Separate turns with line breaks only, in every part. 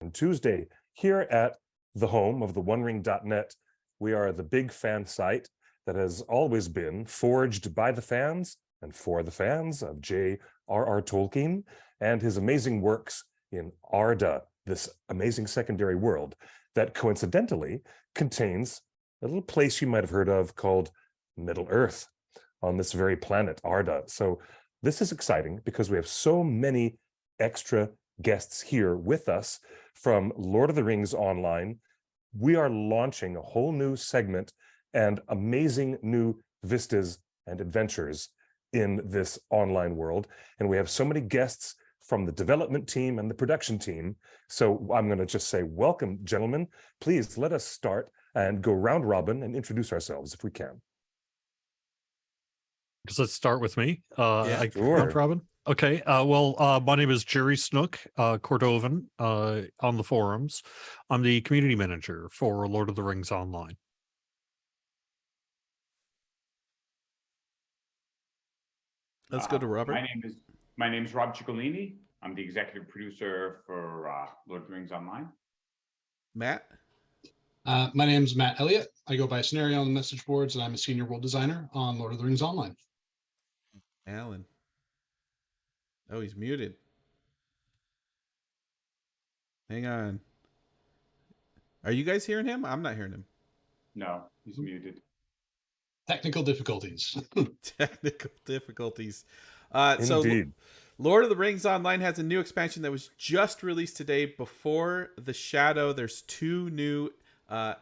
and Tuesday here at the home of the OneRing.net. We are the big fan site that has always been forged by the fans and for the fans of J.R.R. Tolkien and his amazing works in Arda, this amazing secondary world that coincidentally contains a little place you might have heard of called Middle Earth on this very planet, Arda. So this is exciting because we have so many extra guests here with us from Lord of the Rings Online. We are launching a whole new segment and amazing new vistas and adventures in this online world. And we have so many guests from the development team and the production team. So I'm going to just say, welcome, gentlemen. Please let us start and go round robin and introduce ourselves if we can.
Does it start with me?
Sure.
Round robin? Okay. My name is Jerry Snook, Cordovan, on the forums. I'm the community manager for Lord of the Rings Online.
Let's go to Robert.
My name is Rob Ciccolini. I'm the executive producer for Lord of the Rings Online.
Matt?
My name is Matt Elliott. I go by Scenario on the message boards, and I'm a senior world designer on Lord of the Rings Online.
Alan. Oh, he's muted. Hang on. Are you guys hearing him? I'm not hearing him.
No, he's muted.
Technical difficulties.
Technical difficulties.
Indeed.
So Lord of the Rings Online has a new expansion that was just released today. Before the Shadow, there's 2 new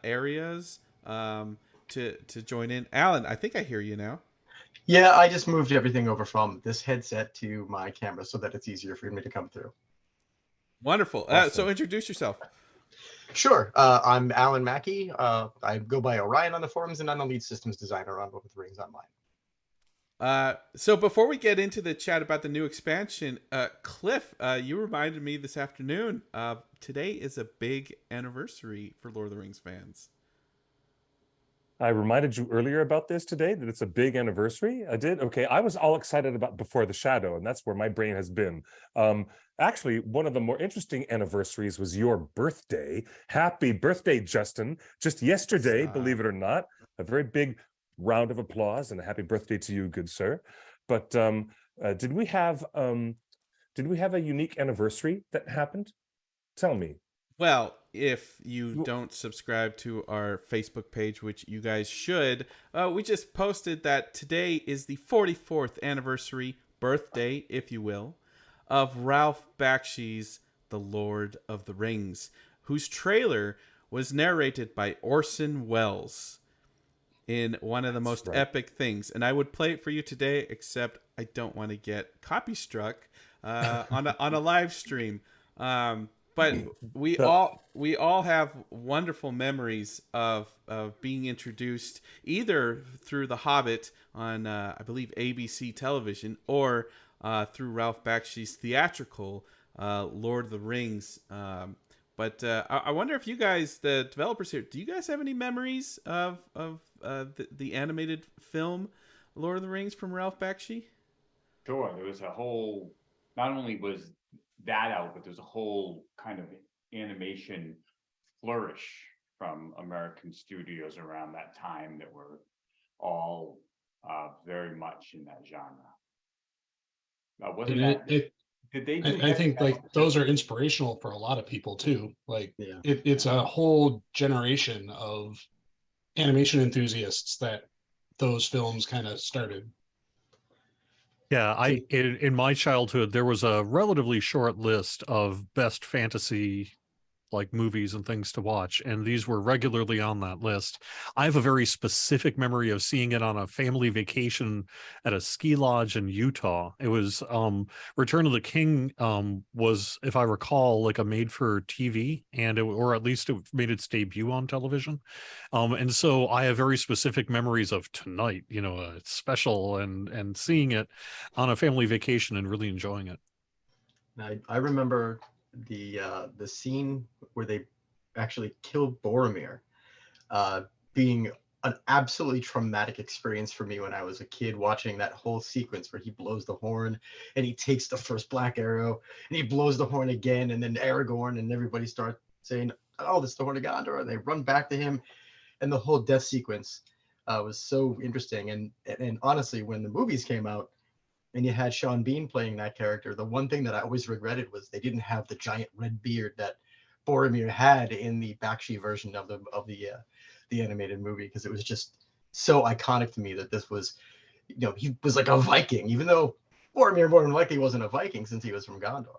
areas to join in. Alan, I think I hear you now.
Yeah, I just moved everything over from this headset to my camera so that it's easier for me to come through.
Wonderful.
Awesome.
So introduce yourself.
Sure. I'm Alan Mackey. I go by Orion on the forums, and I'm the lead systems designer on Lord of the Rings Online.
So before we get into the chat about the new expansion, Cliff, you reminded me this afternoon, today is a big anniversary for Lord of the Rings fans.
I reminded you earlier about this today, that it's a big anniversary. I did? Okay, I was all excited about Before the Shadow, and that's where my brain has been. Actually, one of the more interesting anniversaries was your birthday. Happy birthday, Justin. Just yesterday, believe it or not. A very big round of applause and a happy birthday to you, good sir. But did we have a unique anniversary that happened? Tell me.
Well, if you don't subscribe to our Facebook page, which you guys should, we just posted that today is the 44th anniversary, birthday, if you will, of Ralph Bakshi's The Lord of the Rings, whose trailer was narrated by Orson Welles in one of the most epic things. And I would play it for you today, except I don't want to get copy struck on a live stream. But we all have wonderful memories of being introduced either through The Hobbit on I believe ABC television or through Ralph Bakshi's theatrical Lord of the Rings. But I wonder if you guys, the developers here, do you guys have any memories of the animated film Lord of the Rings from Ralph Bakshi?
Sure. There was a whole, not only was that out, but there's a whole kind of animation flourish from American studios around that time that were all very much in that genre.
I think like those are inspirational for a lot of people too. Like it's a whole generation of animation enthusiasts that those films kind of started.
Yeah, in my childhood, there was a relatively short list of best fantasy like movies and things to watch, and these were regularly on that list. I have a very specific memory of seeing it on a family vacation at a ski lodge in Utah. It was Return of the King was, if I recall, like a made for TV, and or at least it made its debut on television. And so I have very specific memories of tonight, it's special, and seeing it on a family vacation and really enjoying it.
I remember the scene where they actually killed Boromir being an absolutely traumatic experience for me when I was a kid, watching that whole sequence where he blows the horn and he takes the first black arrow and he blows the horn again, and then Aragorn and everybody start saying, "Oh, this is the horn of Gondor," and they run back to him, and the whole death sequence was so interesting. And honestly, when the movies came out and you had Sean Bean playing that character, the one thing that I always regretted was they didn't have the giant red beard that Boromir had in the Bakshi version of the animated movie, because it was just so iconic to me that this was, he was like a Viking, even though Boromir more than likely wasn't a Viking since he was from Gondor.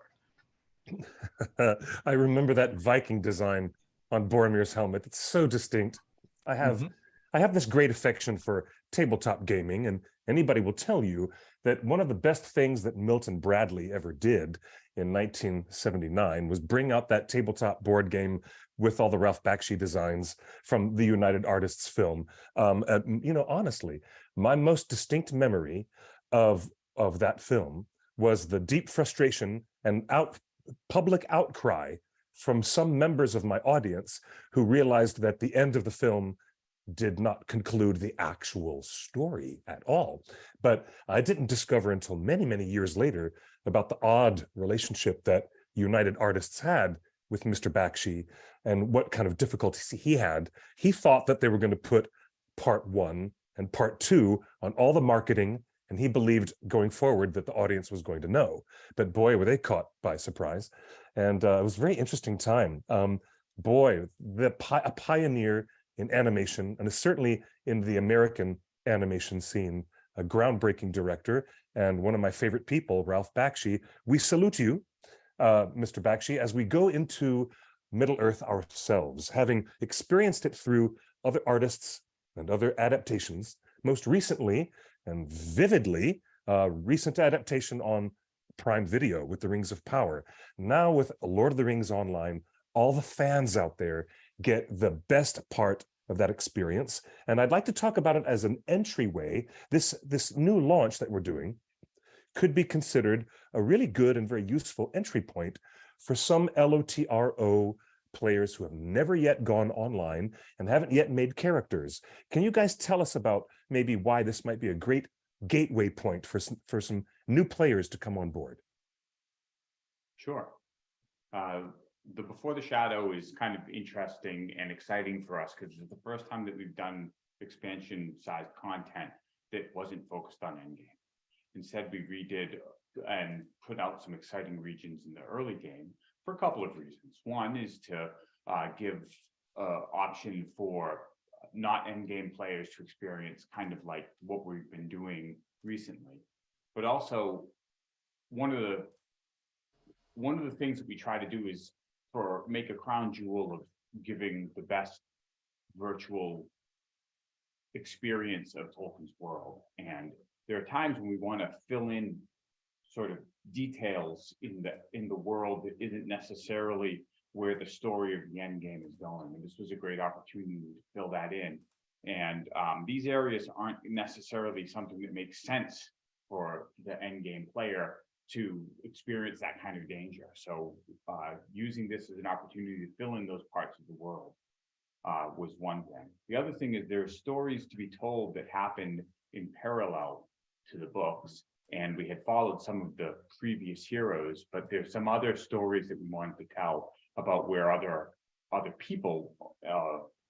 I remember that Viking design on Boromir's helmet. It's so distinct. I have this great affection for tabletop gaming, and anybody will tell you that one of the best things that Milton Bradley ever did in 1979 was bring out that tabletop board game with all the Ralph Bakshi designs from the United Artists film. Honestly, my most distinct memory of that film was the deep frustration and public outcry from some members of my audience who realized that the end of the film did not conclude the actual story at all. But I didn't discover until many, many years later about the odd relationship that United Artists had with Mr. Bakshi and what kind of difficulties he had. He thought that they were going to put part 1 and part 2 on all the marketing, and he believed going forward that the audience was going to know. But boy, were they caught by surprise. And it was a very interesting time. A pioneer in animation, and certainly in the American animation scene, a groundbreaking director, and one of my favorite people, Ralph Bakshi. We salute you, Mr. Bakshi, as we go into Middle-earth ourselves, having experienced it through other artists and other adaptations, most recently and vividly, recent adaptation on Prime Video with The Rings of Power. Now with Lord of the Rings Online, all the fans out there get the best part of that experience. And I'd like to talk about it as an entryway. This new launch that we're doing could be considered a really good and very useful entry point for some LOTRO players who have never yet gone online and haven't yet made characters. Can you guys tell us about maybe why this might be a great gateway point for some new players to come on board?
Sure. The Before the Shadow is kind of interesting and exciting for us because it's the first time that we've done expansion-sized content that wasn't focused on endgame. Instead, we redid and put out some exciting regions in the early game for a couple of reasons. One is to give option for not endgame players to experience kind of like what we've been doing recently, but also one of the things that we try to do is make a crown jewel of giving the best virtual experience of Tolkien's world. And there are times when we want to fill in sort of details in the world that isn't necessarily where the story of the end game is going. And this was a great opportunity to fill that in. And these areas aren't necessarily something that makes sense for the end game player to experience that kind of danger. So using this as an opportunity to fill in those parts of the world was one thing. The other thing is there are stories to be told that happened in parallel to the books, and we had followed some of the previous heroes, but there's some other stories that we wanted to tell about where other people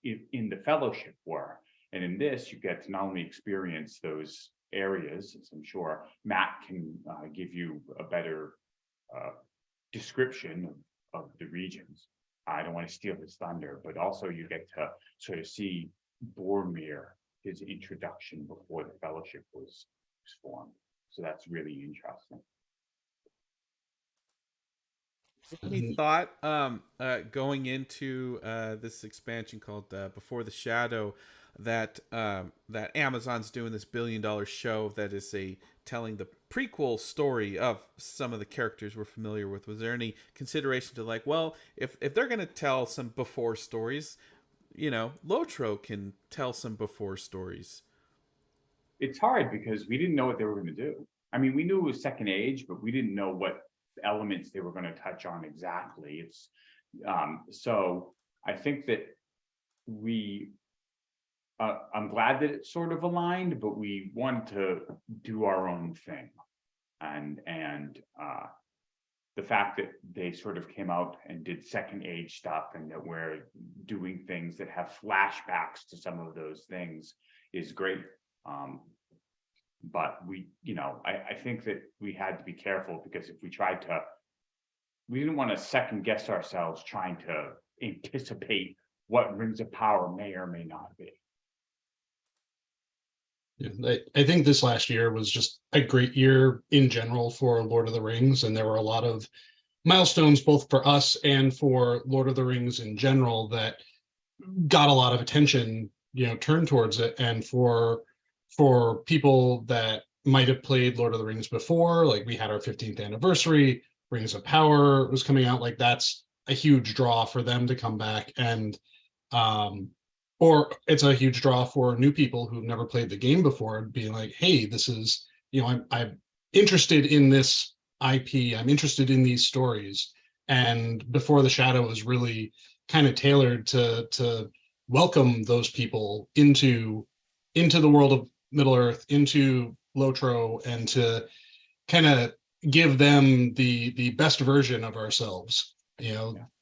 in the Fellowship were. And in this, you get to not only experience those areas, as I'm sure Matt can give you a better description of the regions. I don't want to steal his thunder, but also you get to sort of see Boromir, his introduction before the Fellowship was formed. So that's really interesting.
Any thought going into this expansion called Before the Shadow that Amazon's doing this $1 billion show that is telling the prequel story of some of the characters we're familiar with? Was there any consideration to like, well, if they're going to tell some before stories, Lotro can tell some before stories?
It's hard because we didn't know what they were going to do. I mean, we knew it was Second Age, but we didn't know what elements they were going to touch on exactly. It's so I think that we I'm glad that it's sort of aligned, but we want to do our own thing. And the fact that they sort of came out and did second age stuff, and that we're doing things that have flashbacks to some of those things is great. But we, I think that we had to be careful, because if we didn't want to second guess ourselves trying to anticipate what Rings of Power may or may not be.
Yeah, I think this last year was just a great year in general for Lord of the Rings, and there were a lot of milestones both for us and for Lord of the Rings in general that got a lot of attention, turned towards it. And for people that might have played Lord of the Rings before, like we had our 15th anniversary, Rings of Power was coming out, like that's a huge draw for them to come back. And or it's a huge draw for new people who've never played the game before, being like, hey, this is, I'm interested in this IP, I'm interested in these stories. And Before the Shadow is really kind of tailored to welcome those people into the world of Middle Earth, into Lotro, and to kind of give them the best version of ourselves,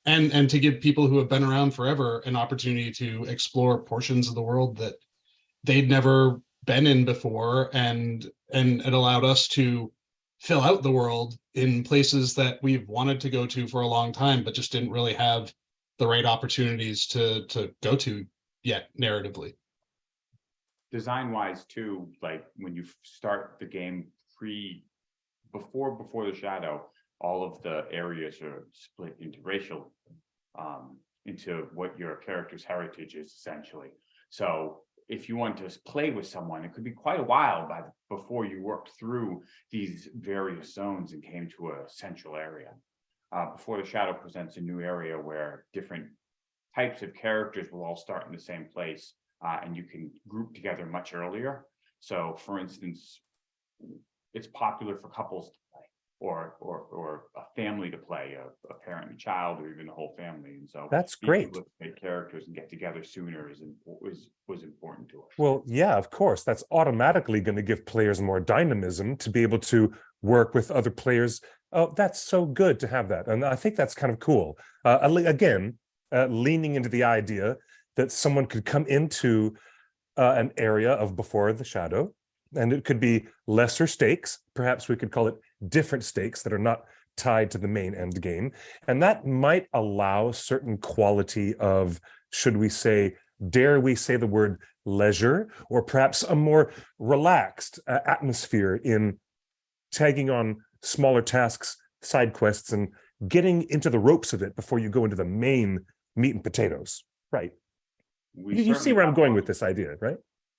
and to give people who have been around forever an opportunity to explore portions of the world that they'd never been in before, and it allowed us to fill out the world in places that we've wanted to go to for a long time, but just didn't really have the right opportunities to go to yet narratively.
Design wise too, like when you start the game before the Shadow, all of the areas are split into racial, into what your character's heritage is essentially. So if you want to play with someone, it could be quite a while before you worked through these various zones and came to a central area. Before the Shadow presents a new area where different types of characters will all start in the same place, and you can group together much earlier. So for instance, it's popular for couples to play, or a family to play, a parent and child, or even the whole family. And so
That's
being
great.
able to make characters and get together sooner was important to us.
Well, yeah, of course, that's automatically going to give players more dynamism to be able to work with other players. Oh, that's so good to have that. And I think that's kind of cool. Again, leaning into the idea that someone could come into an area of Before the Shadow, and it could be lesser stakes. Perhaps we could call it different stakes that are not tied to the main end game. And that might allow a certain quality of, should we say, dare we say the word leisure, or perhaps a more relaxed atmosphere in tagging on smaller tasks, side quests, and getting into the ropes of it before you go into the main meat and potatoes. Right. You see where I'm going with this idea, right?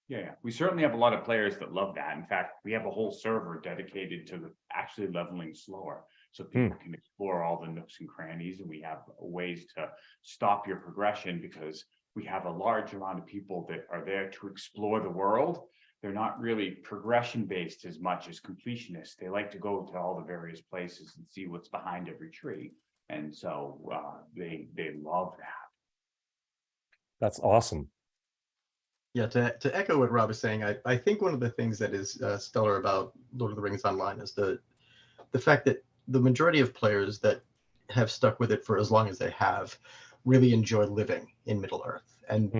Yeah, we certainly have a lot of players that love that. In fact, we have a whole server dedicated to actually leveling slower, so people can explore all the nooks and crannies, and we have ways to stop your progression, because we have a large amount of people that are there to explore the world. They're not really progression based as much as completionists. They like to go to all the various places and see what's behind every tree, and so they love that.
That's awesome.
Yeah, to echo what Rob is saying, I think one of the things that is stellar about Lord of the Rings Online is the fact that the majority of players that have stuck with it for as long as they have really enjoy living in Middle Earth, and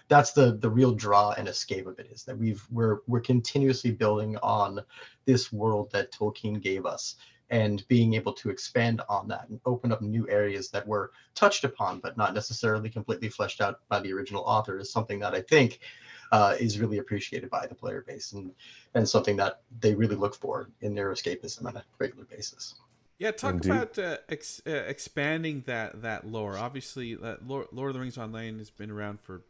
that's the real draw and escape of it, is that we're continuously building on this world that Tolkien gave us, and being able to expand on that and open up new areas that were touched upon but not necessarily completely fleshed out by the original author is something that I think is really appreciated by the player base, and something that they really look for in their escapism on a regular basis.
Yeah, talk
Indeed.
about expanding that lore. Obviously, Lord of the Rings Online has been around for,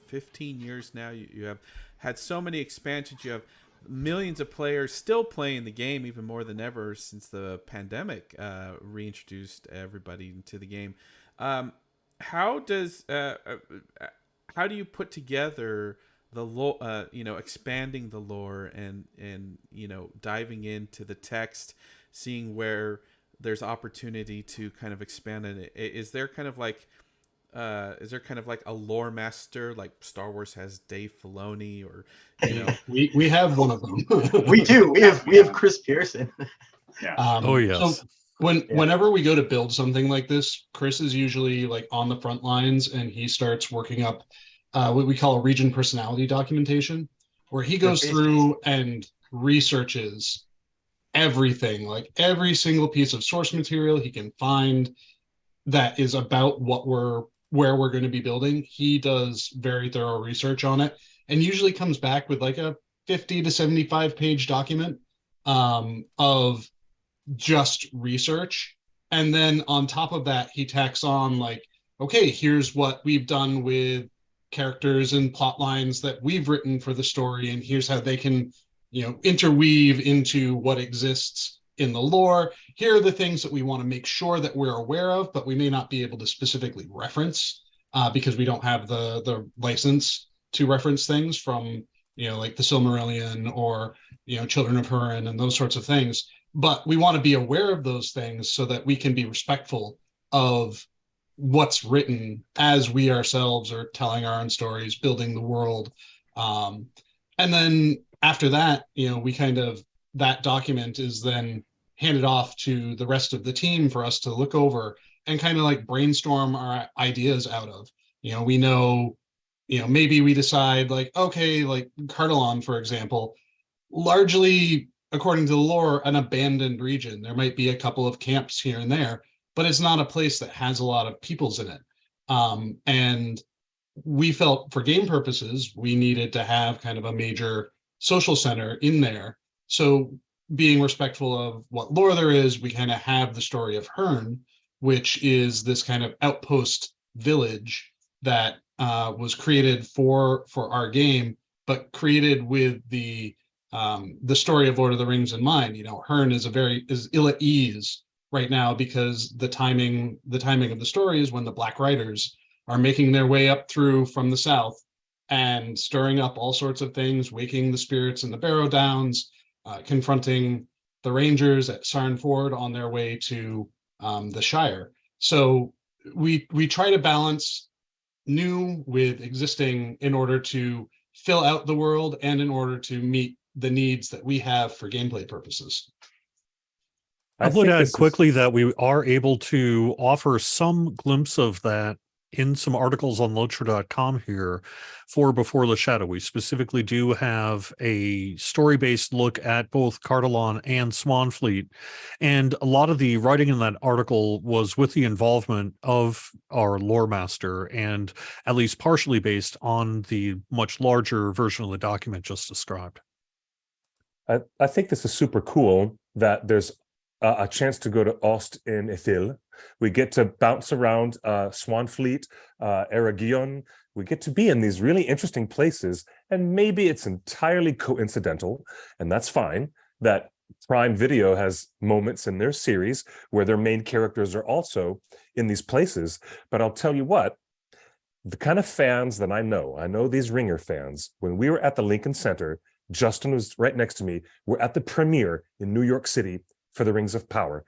15 years now? You have had so many expansions. You have millions of players still playing the game, even more than ever since the pandemic reintroduced everybody into the game. How do you put together the lore, expanding the lore and diving into the text, seeing where there's opportunity to kind of expand it? Is there kind of like is there kind of like a lore master, like Star Wars has Dave Filoni, or you know?
We have one of them.
We do. We have Chris Pearson.
Yeah.
Oh, yes.
So whenever we go to build something like this, Chris is usually like on the front lines, and he starts working up what we call a region personality documentation, where he goes through and researches everything, like every single piece of source material he can find that is about where we're going to be building. He does very thorough research on it, and usually comes back with like a 50 to 75 page document of just research. And then on top of that, he tacks on like, okay, here's what we've done with characters and plot lines that we've written for the story, and here's how they can, interweave into what exists in the lore. Here are the things that we want to make sure that we're aware of, but we may not be able to specifically reference because we don't have the license to reference things from, like the Silmarillion or, Children of Hurin and those sorts of things. But we want to be aware of those things so that we can be respectful of what's written as we ourselves are telling our own stories, building the world. And then after that, we kind of, that document is then handed off to the rest of the team for us to look over and kind of like brainstorm our ideas out of. We know, maybe we decide like, okay, like Cardalon, for example, largely according to the lore, an abandoned region. There might be a couple of camps here and there, but it's not a place that has a lot of peoples in it. And we felt for game purposes, we needed to have kind of a major social center in there. So being respectful of what lore there is, we kind of have the story of Hern, which is this kind of outpost village that was created for our game, but created with the story of Lord of the Rings in mind. Hern is ill at ease right now because the timing of the story is when the Black Riders are making their way up through from the south and stirring up all sorts of things, waking the spirits in the Barrow Downs, confronting the Rangers at Sarn Ford on their way to the Shire. So we try to balance new with existing in order to fill out the world and in order to meet the needs that we have for gameplay purposes.
I would add quickly that we are able to offer some glimpse of that in some articles on lotro.com here for Before the Shadow. We specifically do have a story-based look at both Cardalon and Swanfleet, and a lot of the writing in that article was with the involvement of our lore master, and at least partially based on the much larger version of the document just described.
I think this is super cool that there's a chance to go to Ost in Ithil. We get to bounce around Swanfleet, Eragion. We get to be in these really interesting places, and maybe it's entirely coincidental, and that's fine, that Prime Video has moments in their series where their main characters are also in these places. But I'll tell you what, the kind of fans that I know these Ringer fans, when we were at the Lincoln Center, Justin was right next to me, we're at the premiere in New York City for the Rings of Power.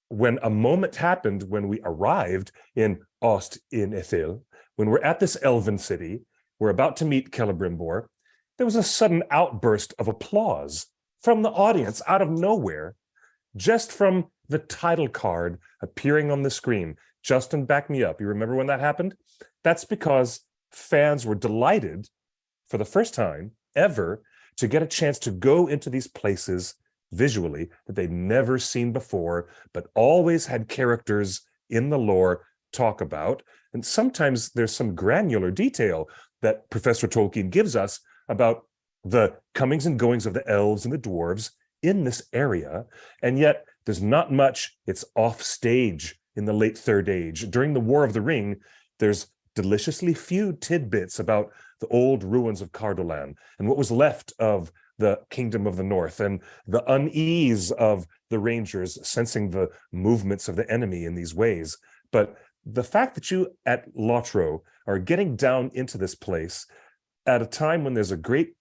When a moment happened when we arrived in Ost in Ithil, when we're at this elven city, we're about to meet Celebrimbor, there was a sudden outburst of applause from the audience out of nowhere, just from the title card appearing on the screen. Justin, back me up. You remember when that happened? That's because fans were delighted for the first time ever to get a chance to go into these places visually that they'd never seen before, but always had characters in the lore talk about. And sometimes there's some granular detail that Professor Tolkien gives us about the comings and goings of the elves and the dwarves in this area. And yet there's not much. It's off stage in the late Third Age. During the War of the Ring, there's deliciously few tidbits about the old ruins of Cardolan and what was left of the Kingdom of the North and the unease of the Rangers sensing the movements of the enemy in these ways. But the fact that you at Lotro are getting down into this place at a time when there's a great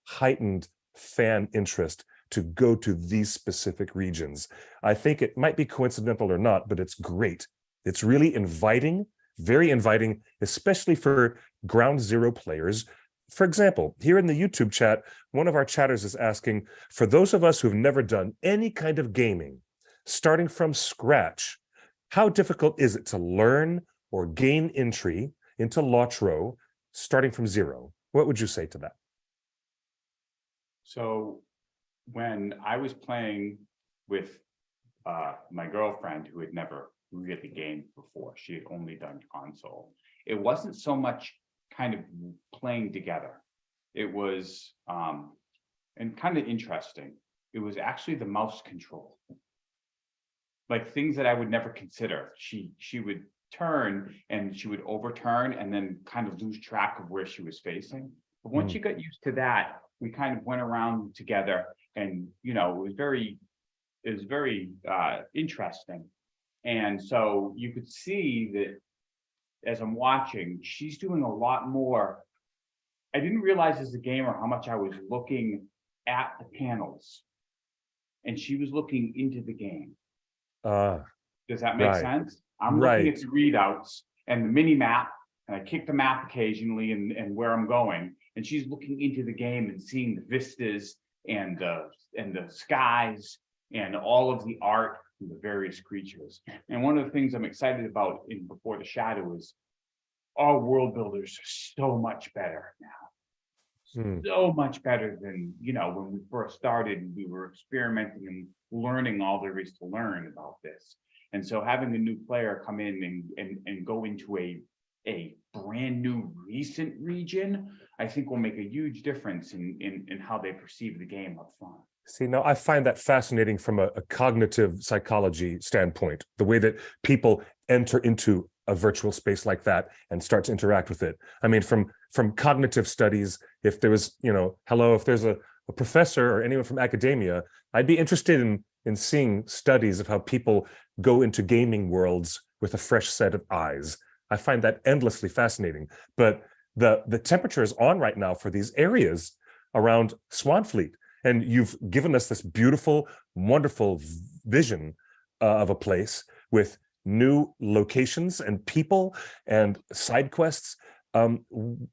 heightened fan interest to go to these specific regions. I think it might be coincidental or not, but it's great It's really inviting, very inviting, especially for ground zero players. For example, here in the YouTube chat, one of our chatters is asking, for those of us who've never done any kind of gaming, starting from scratch, how difficult is it to learn or gain entry into LOTRO starting from zero? What would you say to that?
So when I was playing with my girlfriend, who had never really gamed before, she had only done console, it wasn't so much kind of playing together. It was and kind of interesting. It was actually the mouse control, like things that I would never consider. She would turn and she would overturn and then kind of lose track of where she was facing. But once she got used to that, we kind of went around together, and it was very interesting. And so you could see that as I'm watching, she's doing a lot more. I didn't realize as a gamer how much I was looking at the panels, and she was looking into the game. Does that make sense? I'm looking at the readouts and the mini map, and I kick the map occasionally and where I'm going, and she's looking into the game and seeing the vistas and the skies and all of the art and the various creatures. And one of the things I'm excited about in Before the Shadow is our world builders are so much better now. So much better than, when we first started and we were experimenting and learning all there is to learn about this. And so having a new player come in and go into a brand new recent region, I think will make a huge difference in how they perceive the game up front.
See, now I find that fascinating from a cognitive psychology standpoint, the way that people enter into a virtual space like that and start to interact with it. I mean, from cognitive studies, if there was, if there's a professor or anyone from academia, I'd be interested in seeing studies of how people go into gaming worlds with a fresh set of eyes. I find that endlessly fascinating. But the temperature is on right now for these areas around Swanfleet. And you've given us this beautiful, wonderful vision of a place with new locations and people and side quests.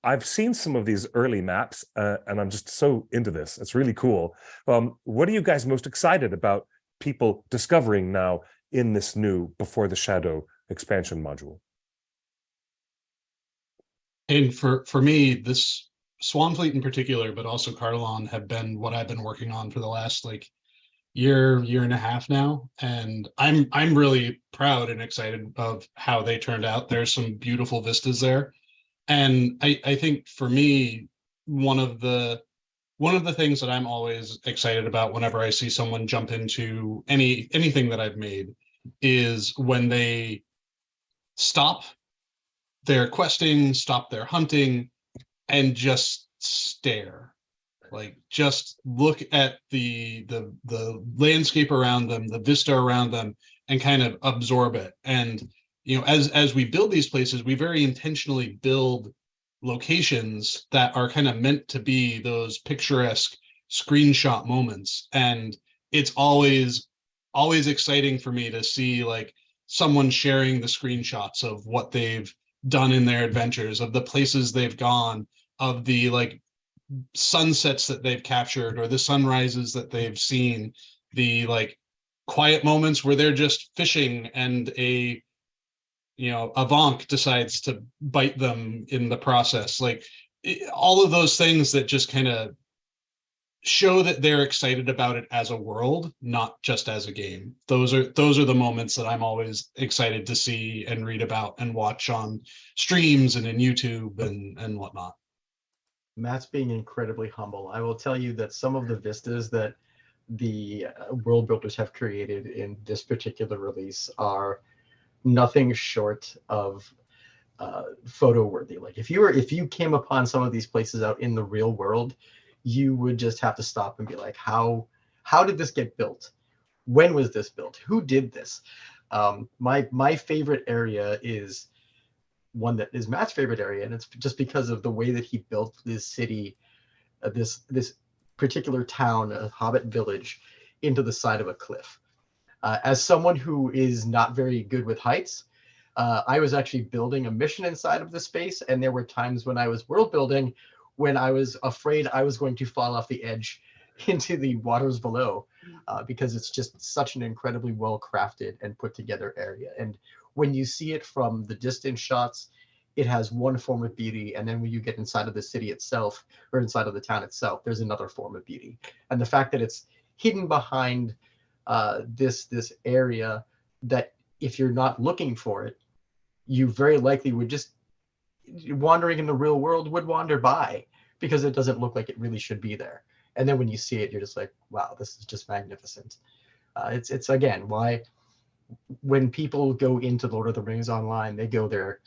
I've seen some of these early maps, and I'm just so into this. It's really cool. What are you guys most excited about people discovering now in this new Before the Shadow expansion module?
And for me, this Swanfleet in particular, but also Carlon, have been what I've been working on for the last year and a half now, and I'm really proud and excited of how they turned out. There's some beautiful vistas there, and I think for me, one of the things that I'm always excited about whenever I see someone jump into anything that I've made is when they stop their questing, stop their hunting, and just stare. Just look at the landscape around them, the vista around them, and kind of absorb it. And as we build these places, we very intentionally build locations that are kind of meant to be those picturesque screenshot moments. And it's always exciting for me to see someone sharing the screenshots of what they've done in their adventures, of the places they've gone, of the sunsets that they've captured or the sunrises that they've seen, the quiet moments where they're just fishing and a Vonk decides to bite them in the process. All of those things that just kind of show that they're excited about it as a world, not just as a game. Those are the moments that I'm always excited to see and read about and watch on streams and in YouTube and whatnot.
Matt's being incredibly humble. I will tell you that some of the vistas that the world builders have created in this particular release are nothing short of photo worthy. If you came upon some of these places out in the real world, you would just have to stop and be like, how did this get built? When was this built? Who did this? My favorite area is one that is Matt's favorite area, and it's just because of the way that he built this city, this particular town, a hobbit village, into the side of a cliff. As someone who is not very good with heights, I was actually building a mission inside of the space, and there were times when I was world building when I was afraid I was going to fall off the edge into the waters below, because it's just such an incredibly well crafted and put together area. And when you see it from the distance shots, it has one form of beauty, and then when you get inside of the city itself or inside of the town itself, there's another form of beauty. And the fact that it's hidden behind this area, that if you're not looking for it, you very likely would just, wandering in the real world, would wander by, because it doesn't look like it really should be there. And then when you see it, you're just like, wow, this is just magnificent. It's again why when people go into Lord of the Rings online, they go there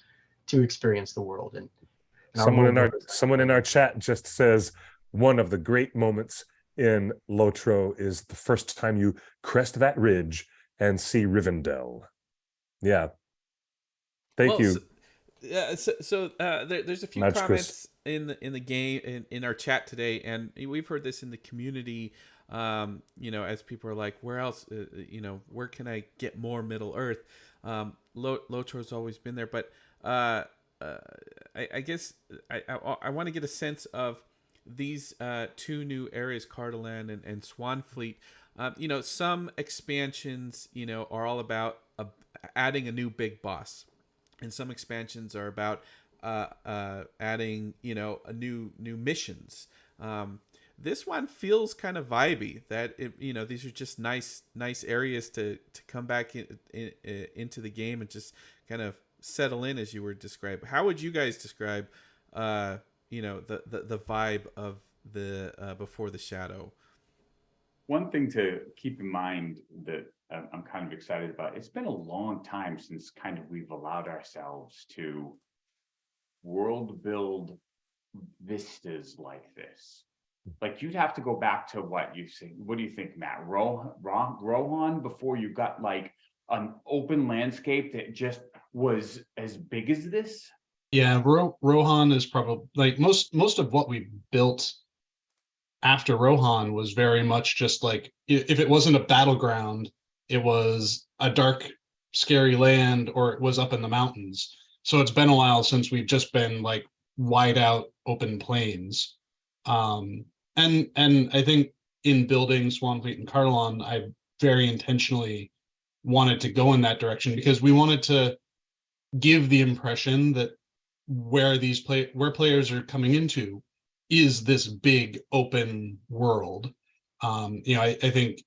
to experience the world. And
someone in our chat just says one of the great moments in Lotro is the first time you crest that ridge and see Rivendell. Yeah. Thank you.
There's a few
Match
comments in the game in our chat today, and we've heard this in the community. As people are like, where else? Where can I get more Middle Earth? Lotro's always been there, but I guess I want to get a sense of these two new areas, Cardolan and Swanfleet. Some expansions, are all about adding a new big boss, and some expansions are about adding, a new missions. This one feels kind of vibey. That these are just nice areas to come back into the game and just kind of settle in, as you were describing. How would you guys describe, the vibe of the Before the Shadow?
One thing to keep in mind that I'm kind of excited about, it's been a long time since kind of we've allowed ourselves to world build vistas like this. Like, you'd have to go back to what you think. What do you think, Matt? Rohan, before you got like an open landscape that just was as big as this?
Yeah, Rohan is probably like most of what we built after Rohan was very much just like, if it wasn't a battleground, it was a dark, scary land, or it was up in the mountains. So it's been a while since we've just been like wide out open plains. And I think in building Swanfleet and Cardolan, I very intentionally wanted to go in that direction, because we wanted to give the impression that where players are coming into is this big open world. I think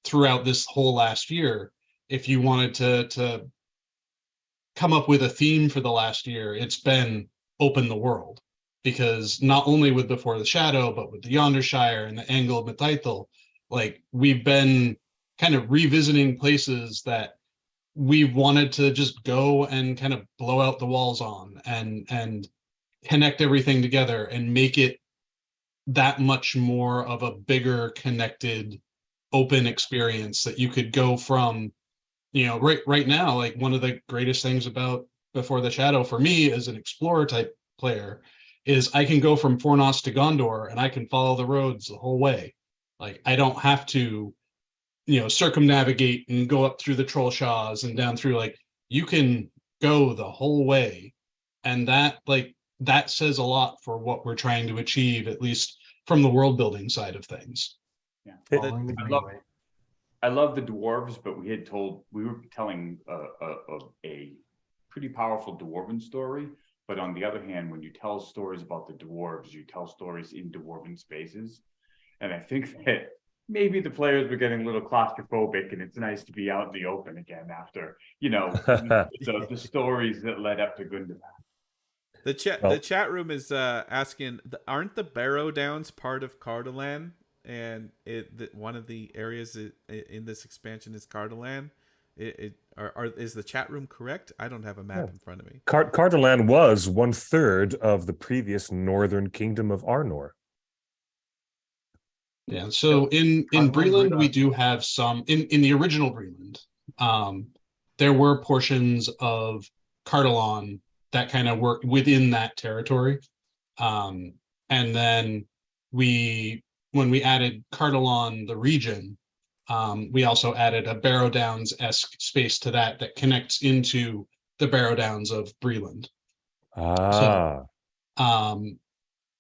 throughout this whole last year, if you wanted to come up with a theme for the last year, it's been open the world. Because not only with Before the Shadow, but with the Yondershire and the Angle of Mythythel, like, we've been kind of revisiting places that we wanted to just go and kind of blow out the walls on and connect everything together and make it that much more of a bigger, connected, open experience that you could go from, right now, like, one of the greatest things about Before the Shadow for me as an explorer type player is I can go from Fornos to Gondor and I can follow the roads the whole way. Like, I don't have to, circumnavigate and go up through the Trollshaws and down through, like, you can go the whole way. And that says a lot for what we're trying to achieve, at least from the world building side of things.
Yeah. I love the dwarves, but we were telling a pretty powerful dwarven story. But on the other hand, when you tell stories about the dwarves, you tell stories in dwarven spaces. And I think that maybe the players were getting a little claustrophobic, and it's nice to be out in the open again after, the stories that led up to Gundabad.
The chat room is asking, aren't the Barrow Downs part of Cardolan? And one of the areas in this expansion is Cardolan. Is the chat room correct? I don't have a map in front of me.
Cardolan was 1/3 of the previous northern kingdom of Arnor.
Yeah, so in Breland, we do have some, in the original Breland, there were portions of Cardolan that kind of worked within that territory. And then when we added Cardolan, the region, we also added a Barrow Downs-esque space to that connects into the Barrow Downs of Breland.
Ah.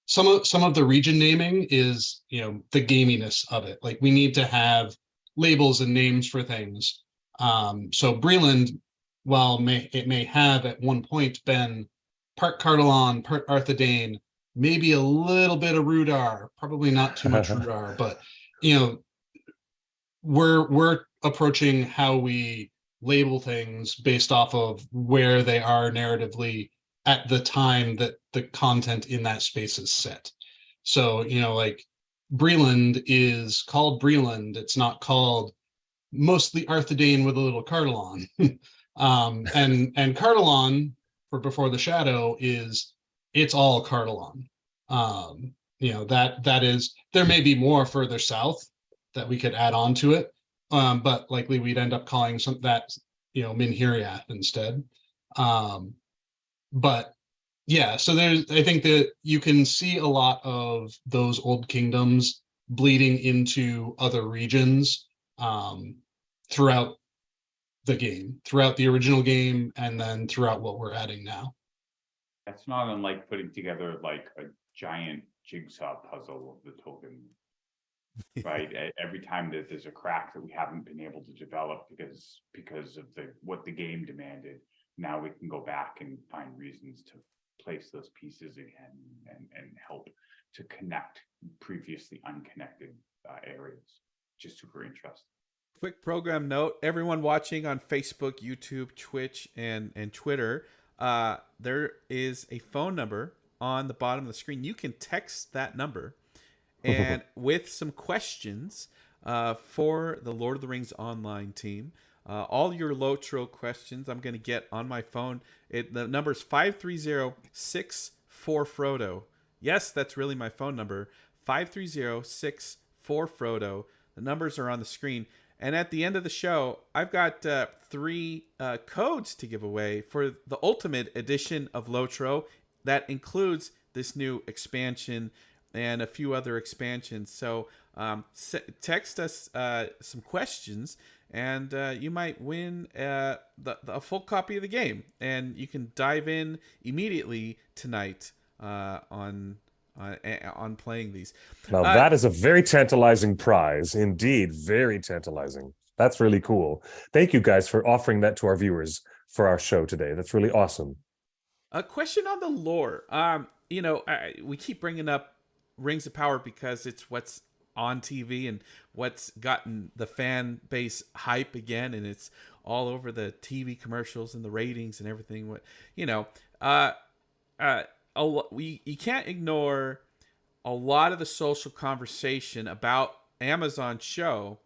Some of the region naming is, the gaminess of it. Like, we need to have labels and names for things. So Breland, while it may have at one point been part Cardolan, part Arthedain, maybe a little bit of Rudar, probably not too much Rudar, but we're approaching how we label things based off of where they are narratively at the time that the content in that space is set. So, like, Breland is called Breland. It's not called mostly Arthedain with a little Cardolan. And Cardolan for Before the Shadow it's all Cardolan. That is, there may be more further south that we could add on to it. But likely we'd end up calling that Minhiriath instead. But yeah, so I think that you can see a lot of those old kingdoms bleeding into other regions throughout the game, throughout the original game, and then throughout what we're adding now.
That's not unlike putting together like a giant jigsaw puzzle of the token, right? Every time that there's a crack that we haven't been able to develop because of what the game demanded, now we can go back and find reasons to place those pieces again and help to connect previously unconnected areas. Just super interesting.
Quick program note: everyone watching on Facebook, YouTube, Twitch, and Twitter, there is a phone number on the bottom of the screen. You can text that number, and with some questions for the Lord of the Rings online team. All your Lotro questions I'm going to get on my phone. The number is 530-64-Frodo. Yes, that's really my phone number. 530-64-Frodo. The numbers are on the screen. And at the end of the show, I've got 3 codes to give away for the Ultimate Edition of Lotro. That includes this new expansion and a few other expansions. So text us some questions, and you might win a full copy of the game. And you can dive in immediately tonight on playing these.
Now that is a very tantalizing prize. Indeed, very tantalizing. That's really cool. Thank you guys for offering that to our viewers for our show today. That's really awesome.
A question on the lore. We keep bringing up Rings of Power because it's what's on TV and what's gotten the fan base hype again, and it's all over the TV commercials and the ratings and everything. You can't ignore a lot of the social conversation about Amazon's show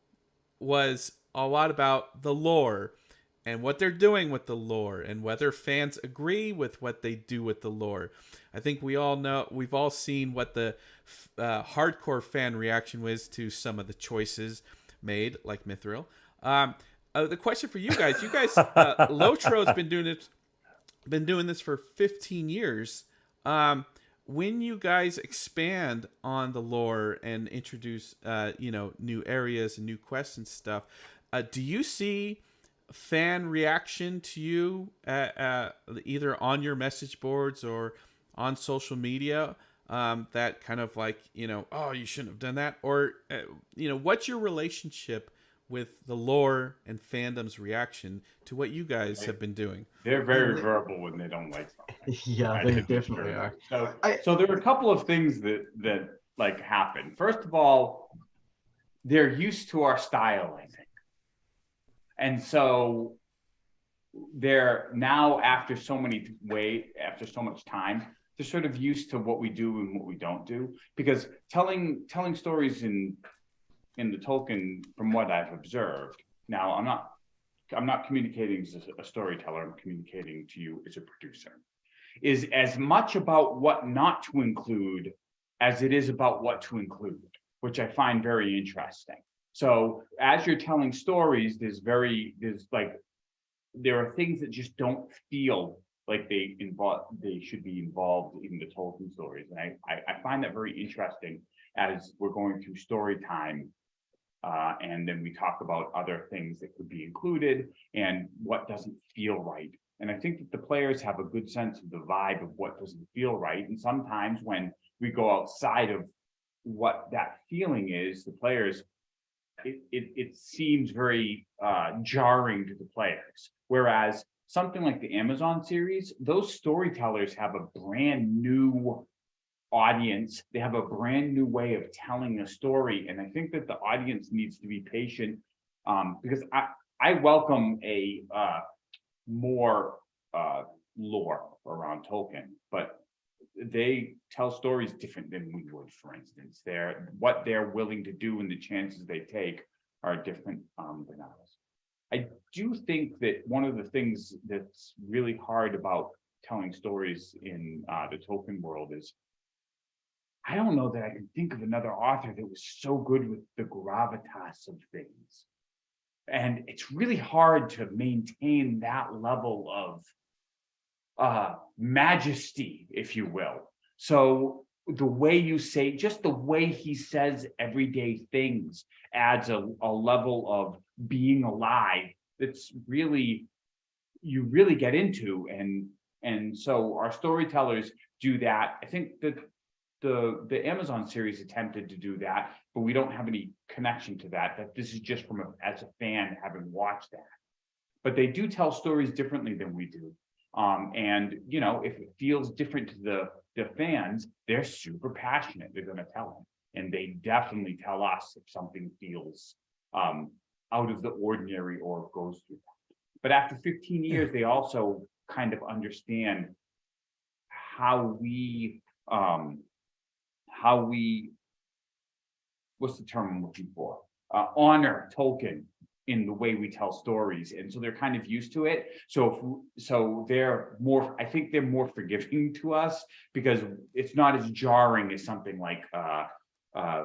was a lot about the lore and what they're doing with the lore and whether fans agree with what they do with the lore. I think we all know, we've all seen what the hardcore fan reaction was to some of the choices made, like Mithril. The question for you guys, Lotro's been doing this for 15 years. When you guys expand on the lore and introduce, new areas and new quests and stuff, do you see fan reaction to you either on your message boards or on social media that kind of like, oh, you shouldn't have done that? Or, what's your relationship with the lore and fandom's reaction to what you guys have been doing?
They're very verbal when they don't like something.
Yeah, they definitely are.
So there are a couple of things that like happen. First of all, they're used to our style, I think. And so they're now, after so much time, they're sort of used to what we do and what we don't do. Because telling stories in the Tolkien, from what I've observed, now I'm not communicating as a storyteller, I'm communicating to you as a producer, is as much about what not to include as it is about what to include, which I find very interesting. So as you're telling stories, there are things that just don't feel like they should be involved in the Tolkien stories. And I find that very interesting as we're going through story time. And then we talk about other things that could be included and what doesn't feel right And I think that the players have a good sense of the vibe of what doesn't feel right. And sometimes when we go outside of what that feeling is, the players, it seems very jarring to the players. Whereas something like the Amazon series, those storytellers have a brand new audience. They have a brand new way of telling a story. And I think that the audience needs to be patient, because I welcome a more lore around Tolkien, but they tell stories different than we would, for instance. What they're willing to do and the chances they take are different than ours. I do think that one of the things that's really hard about telling stories in the Tolkien world is, I don't know that I can think of another author that was so good with the gravitas of things. And it's really hard to maintain that level of majesty, if you will. So the way you say, just the way he says everyday things adds a level of being alive that's really, you really get into. And so our storytellers do that. I think that the Amazon series attempted to do that, but we don't have any connection to that. That this is just from as a fan having watched that. But they do tell stories differently than we do. And you know, if it feels different to the fans, they're super passionate. They're going to tell them, and they definitely tell us if something feels out of the ordinary or goes through that. But after 15 years, they also kind of understand how we what's the term I'm looking for? Honor Tolkien in the way we tell stories, and so they're kind of used to it. So they're more, I think they're more forgiving to us because it's not as jarring as something like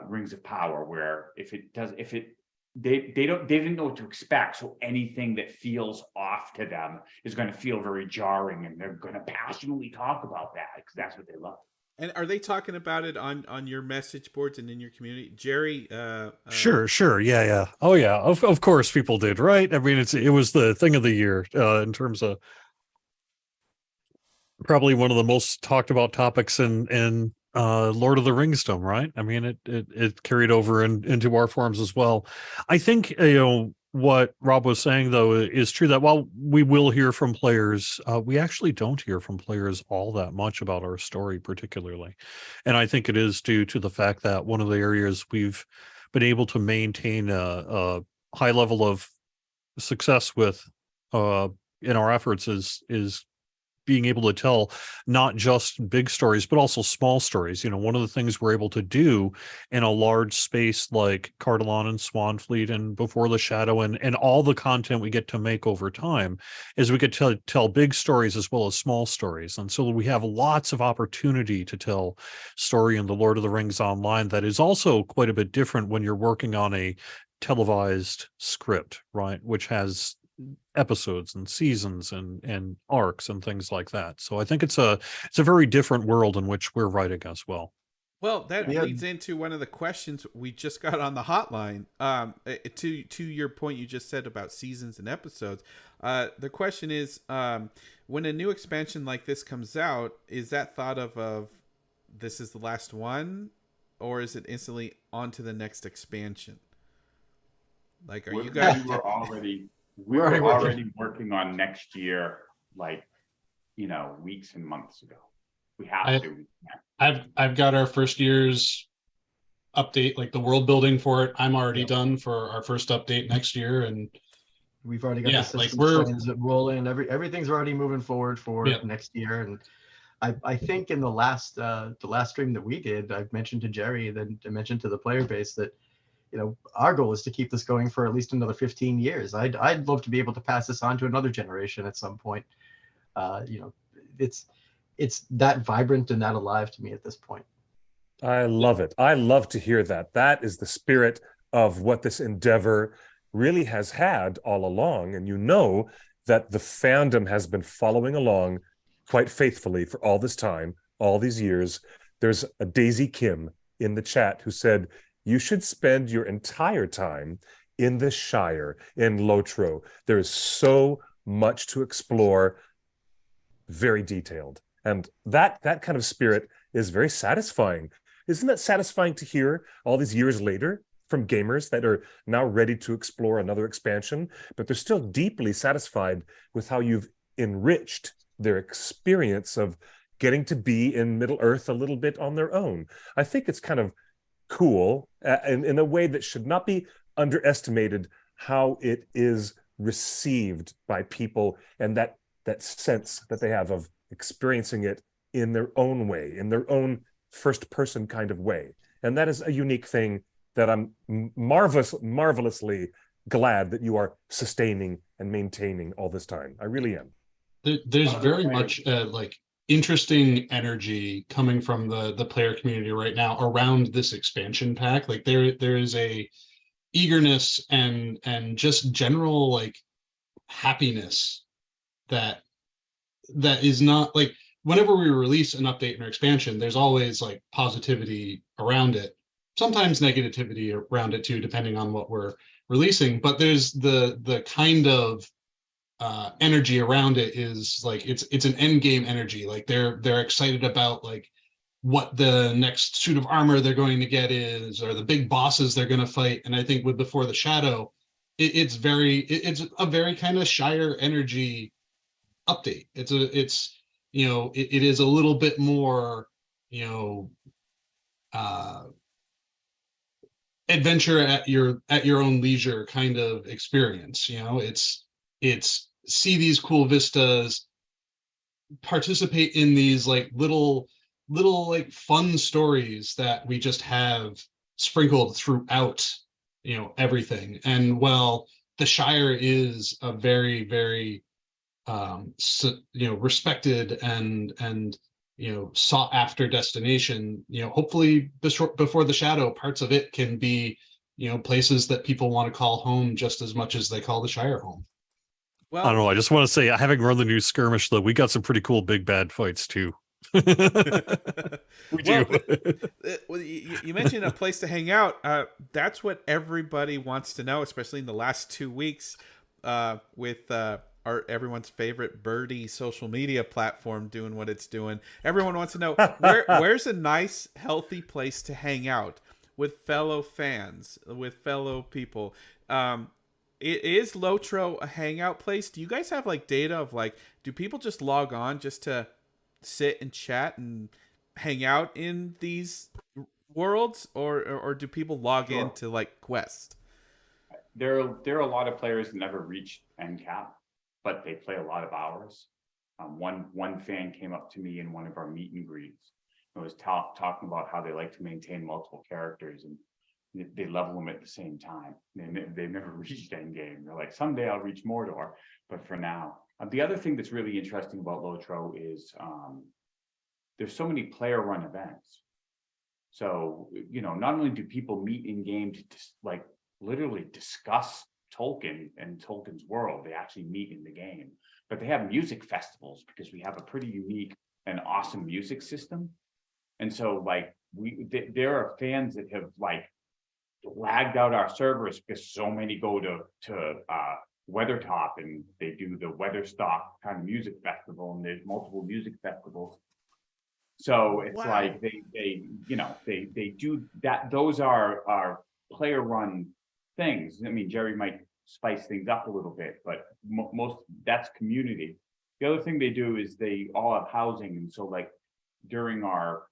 Rings of Power, where they didn't know what to expect. So anything that feels off to them is going to feel very jarring, and they're going to passionately talk about that because that's what they love.
And are they talking about it on your message boards and in your community, Jerry?
Sure, yeah. Oh yeah, of course people did, right? I mean, it was the thing of the year in terms of probably one of the most talked about topics in Lord of the Ringsdom, right? I mean, it carried over into our forums as well. I think what Rob was saying though is true, that while we will hear from players, we actually don't hear from players all that much about our story particularly. And I think it is due to the fact that one of the areas we've been able to maintain a high level of success with in our efforts is being able to tell not just big stories, but also small stories. You know, one of the things we're able to do in a large space like Cardalon and Swanfleet and Before the Shadow and all the content we get to make over time is we get to tell big stories as well as small stories. And so we have lots of opportunity to tell story in the Lord of the Rings Online that is also quite a bit different when you're working on a televised script, right? Which has episodes and seasons and arcs and things like that. So I think it's a very different world in which we're writing as well.
Well, that leads into one of the questions we just got on the hotline. To your point you just said about seasons and episodes, the question is, when a new expansion like this comes out, is that thought of this is the last one, or is it instantly on to the next expansion? Like, are you guys?
We were already working on next year, like, weeks and months ago. We have to.
I've got our first year's update, like the world building for it. I'm already done for our first update next year, and
we've already got the system plans rolling. Everything's already moving forward for next year. And I think in the last stream that we did, I've mentioned to Jerry, then I mentioned to the player base that, our goal is to keep this going for at least another 15 years. I'd love to be able to pass this on to another generation at some point. It's that vibrant and that alive to me at this point.
I love it. I love to hear that. That is the spirit of what this endeavor really has had all along. And that the fandom has been following along quite faithfully for all this time, all these years. There's a Daisy Kim in the chat who said, you should spend your entire time in the Shire, in Lotro. There is so much to explore. very detailed. And that kind of spirit is very satisfying. Isn't that satisfying to hear all these years later from gamers that are now ready to explore another expansion, but they're still deeply satisfied with how you've enriched their experience of getting to be in Middle Earth a little bit on their own? I think it's kind of cool in a way that should not be underestimated, how it is received by people, and that sense that they have of experiencing it in their own way, in their own first person kind of way. And that is a unique thing that I'm marvelously glad that you are sustaining and maintaining all this time. I really am.
There's very much like interesting energy coming from the player community right now around this expansion pack. Like there is a eagerness and just general like happiness that is not like, whenever we release an update or expansion, there's always like positivity around it, sometimes negativity around it too, depending on what we're releasing. But there's the kind of energy around it is like it's an end game energy. Like they're excited about like what the next suit of armor they're going to get is, or the big bosses they're going to fight. And I think with Before the Shadow, it's a very kind of Shire energy update. It is a little bit more, adventure at your own leisure kind of experience. It's see these cool vistas, participate in these like little like fun stories that we just have sprinkled throughout everything. And well, the Shire is a very, very respected and sought after destination. Hopefully Before the Shadow, parts of it can be places that people want to call home just as much as they call the Shire home.
Well, I don't know. I just want to say, having run the new skirmish, though, we got some pretty cool big bad fights too. We do.
Well, you mentioned a place to hang out. That's what everybody wants to know, especially in the last 2 weeks, with everyone's favorite Birdie social media platform doing what it's doing. Everyone wants to know where's a nice, healthy place to hang out with fellow fans, with fellow people. Is Lotro a hangout place? Do you guys have like data of like, do people just log on just to sit and chat and hang out in these worlds, or do people log into like Quest?
There are a lot of players that never reached NCAP, but they play a lot of hours. One fan came up to me in one of our meet and greets and was talking about how they like to maintain multiple characters and they level them at the same time. They've never reached endgame. They're like, someday I'll reach Mordor, but for now. The other thing that's really interesting about Lotro is there's so many player-run events. So, not only do people meet in game to like literally discuss Tolkien and Tolkien's world, they actually meet in the game, but they have music festivals because we have a pretty unique and awesome music system. And so like there are fans that have like lagged out our servers because so many go to Weathertop and they do the Weatherstock kind of music festival, and there's multiple music festivals. So it's like they do that. Those are player run things. I mean, Jerry might spice things up a little bit, but most that's community. The other thing they do is they all have housing, and so like during our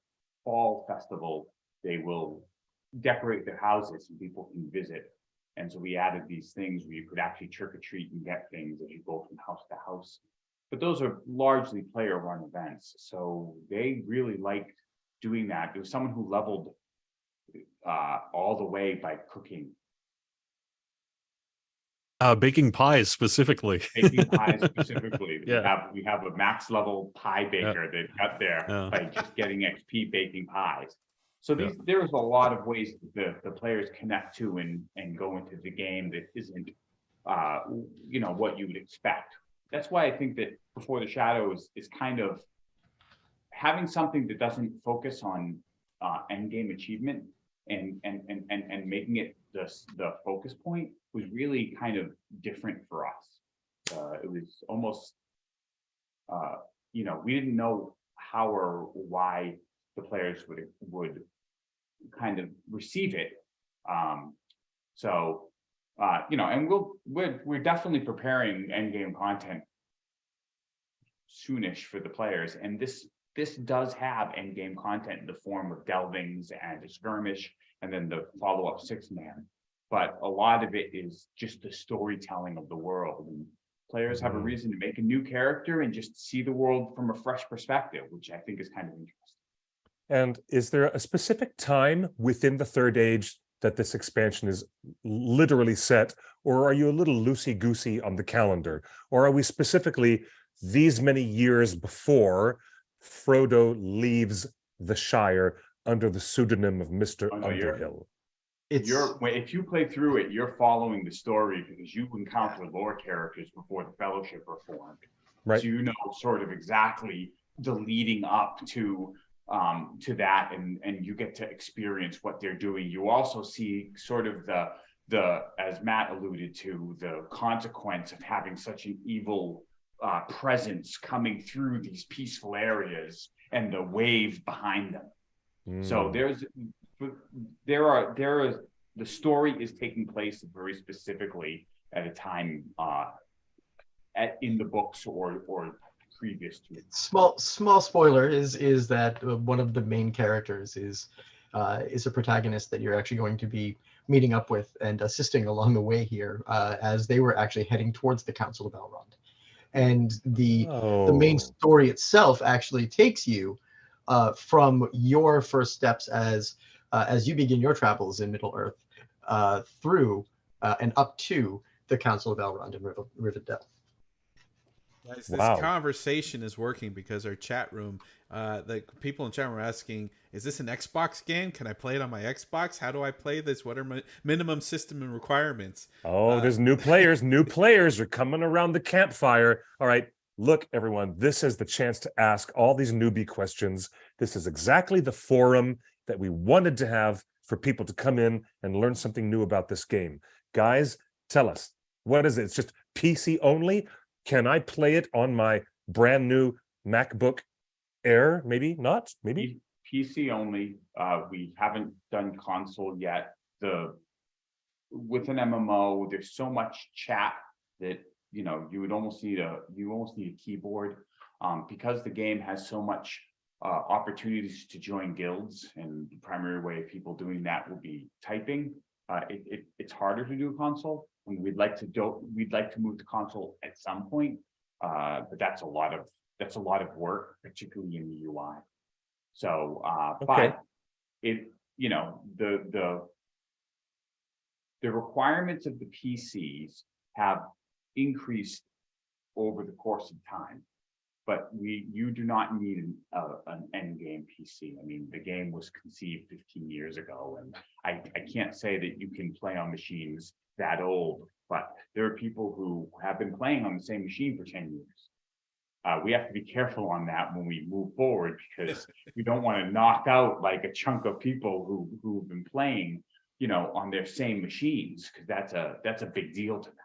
fall festival, they will decorate their houses and people can visit. And so we added these things where you could actually trick or treat and get things as you go from house to house. But those are largely player run events. So they really liked doing that. There was someone who leveled all the way by cooking.
Baking pies specifically.
Baking pies specifically.
Yeah.
We have a max level pie baker that got there by just getting XP baking pies. So there's a lot of ways that the players connect to and go into the game that isn't what you would expect. That's why I think that Before the Shadow is kind of having something that doesn't focus on end game achievement and making it the focus point was really kind of different for us. It was almost we didn't know how or why the players would kind of receive it. And we're definitely preparing endgame content soonish for the players, and this does have endgame content in the form of delvings and a skirmish, and then the follow-up 6-man. But a lot of it is just the storytelling of the world, and players have a reason to make a new character and just see the world from a fresh perspective, which I think is kind of interesting.
And is there a specific time within the Third Age that this expansion is literally set, or are you a little loosey-goosey on the calendar? Or are we specifically these many years before Frodo leaves the Shire under the pseudonym of Mr. Underhill?
If you play through it, you're following the story because you encounter lore characters before the Fellowship are formed.
Right.
So you know sort of exactly the leading up to that, and you get to experience what they're doing. You also see sort of the as Matt alluded to, the consequence of having such an evil presence coming through these peaceful areas and the wave behind them. So the story is taking place very specifically at a time in the books or previous to it.
Small spoiler is that one of the main characters is a protagonist that you're actually going to be meeting up with and assisting along the way here, as they were actually heading towards the Council of Elrond. And the main story itself actually takes you from your first steps as you begin your travels in Middle Earth through and up to the Council of Elrond and Rivendell.
Guys, this conversation is working because our chat room, the people in chat room are asking, is this an Xbox game? Can I play it on my Xbox? How do I play this? What are my minimum system and requirements?
There's new players. New players are coming around the campfire. All right, look, everyone, this is the chance to ask all these newbie questions. This is exactly the forum that we wanted to have for people to come in and learn something new about this game. Guys, tell us, what is it? It's just PC only? Can I play it on my brand new MacBook Air? Maybe not. Maybe
PC only. We haven't done console yet. With an MMO, there's so much chat that you would almost need a keyboard, because the game has so much opportunities to join guilds, and the primary way of people doing that will be typing. It's harder to do a console. And we'd like to move to console at some point, but that's a lot of work, particularly in the UI. So, but it the requirements of the PCs have increased over the course of time, but you do not need an end game PC. I mean, the game was conceived 15 years ago, and I can't say that you can play on machines that old, but there are people who have been playing on the same machine for 10 years. We have to be careful on that when we move forward, because we don't want to knock out like a chunk of people who've been playing, on their same machines, because that's a big deal to them.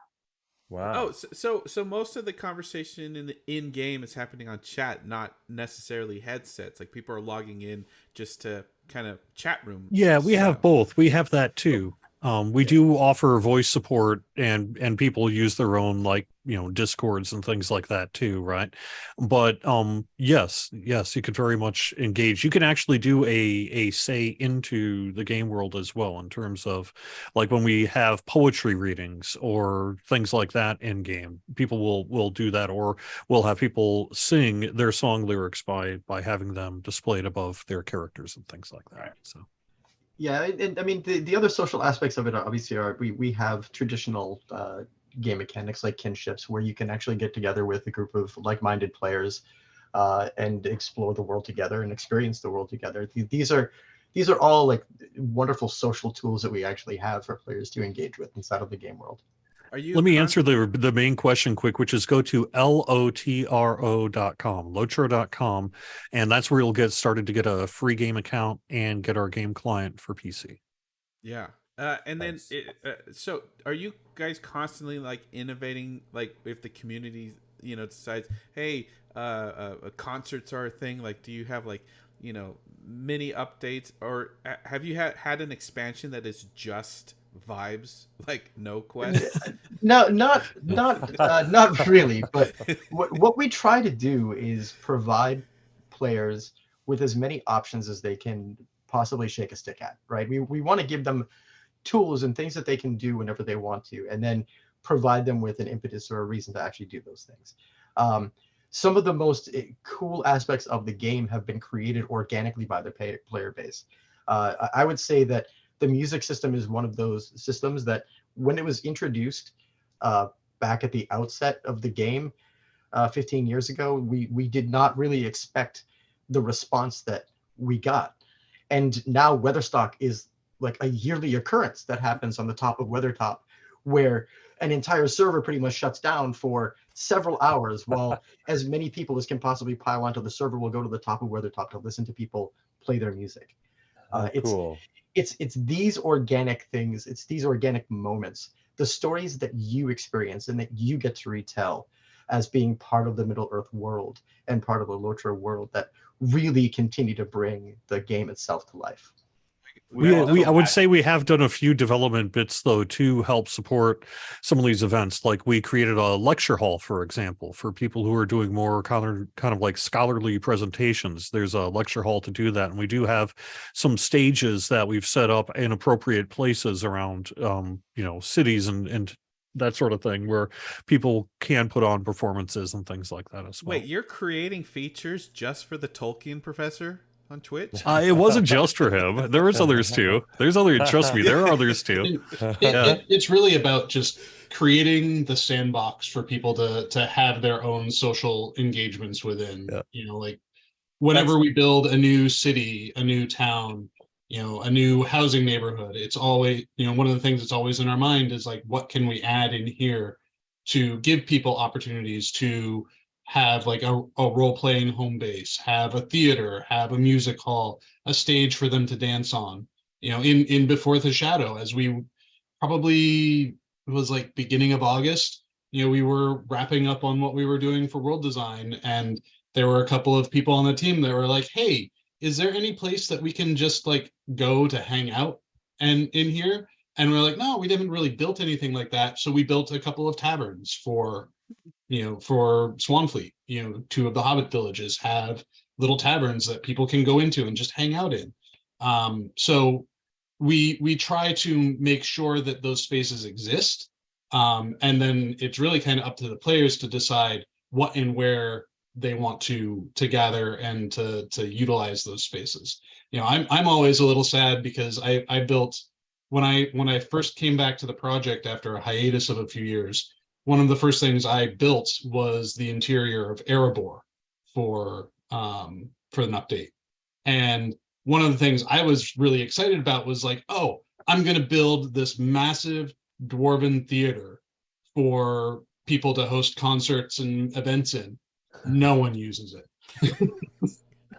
Wow.
Oh, so most of the conversation in game is happening on chat, not necessarily headsets. Like people are logging in just to kind of chat room.
Yeah, we have both. We have that too. We do offer voice support, and people use their own Discords and things like that too, right? But yes, you could very much engage. You can actually do a say into the game world as well, in terms of like when we have poetry readings or things like that in game. People will do that, or we'll have people sing their song lyrics by having them displayed above their characters and things like that. Right. So.
Yeah, and I mean, the other social aspects of it obviously are we have traditional game mechanics like kinships, where you can actually get together with a group of like-minded players and explore the world together and experience the world together. These are all like wonderful social tools that we actually have for players to engage with inside of the game world.
Let me answer the main question quick, which is go to lotro.com, and that's where you'll get started to get a free game account and get our game client for PC.
Yeah. And then, so are you guys constantly like innovating, like if the community decides, hey, concerts are a thing. Like, do you have like mini updates, or have you had an expansion that is just vibes, like no quests?
No, not really. But what we try to do is provide players with as many options as they can possibly shake a stick at, right? We want to give them tools and things that they can do whenever they want to, and then provide them with an impetus or a reason to actually do those things. Some of the most cool aspects of the game have been created organically by the player base. I would say that the music system is one of those systems that, when it was introduced back at the outset of the game 15 years ago, we did not really expect the response that we got. And now Weatherstock is like a yearly occurrence that happens on the top of Weathertop, where an entire server pretty much shuts down for several hours while as many people as can possibly pile onto the server will go to the top of Weathertop to listen to people play their music.
Cool.
It's these organic things, it's these organic moments, the stories that you experience and that you get to retell as being part of the Middle-earth world and part of the LOTRO world that really continue to bring the game itself to life.
I would say we have done a few development bits though to help support some of these events. Like we created a lecture hall, for example, for people who are doing more kind of like scholarly presentations. There's a lecture hall to do that, and we do have some stages that we've set up in appropriate places around cities and that sort of thing, where people can put on performances and things like that as well.
Wait, you're creating features just for the Tolkien professor on Twitch?
It wasn't just for him. There was others too. Trust me, there are others too.
It's really about just creating the sandbox for people to have their own social engagements within. Yeah. Like whenever we build a new city, a new town, a new housing neighborhood, it's always, one of the things that's always in our mind is like, what can we add in here to give people opportunities to have like a role-playing home base, have a theater, have a music hall, a stage for them to dance on. In Before the Shadow, as we probably, it was like beginning of August, we were wrapping up on what we were doing for world design, and there were a couple of people on the team that were like, hey, is there any place that we can just like go to hang out and in here? And we're like, no, we haven't really built anything like that. So we built a couple of taverns for Swanfleet. 2 of the Hobbit villages have little taverns that people can go into and just hang out in. So we try to make sure that those spaces exist. And then it's really kind of up to the players to decide what and where they want to gather and to utilize those spaces. I'm always a little sad because I built, when I first came back to the project after a hiatus of a few years, one of the first things I built was the interior of Erebor for an update. And one of the things I was really excited about was like, oh, I'm going to build this massive dwarven theater for people to host concerts and events in. No one uses it.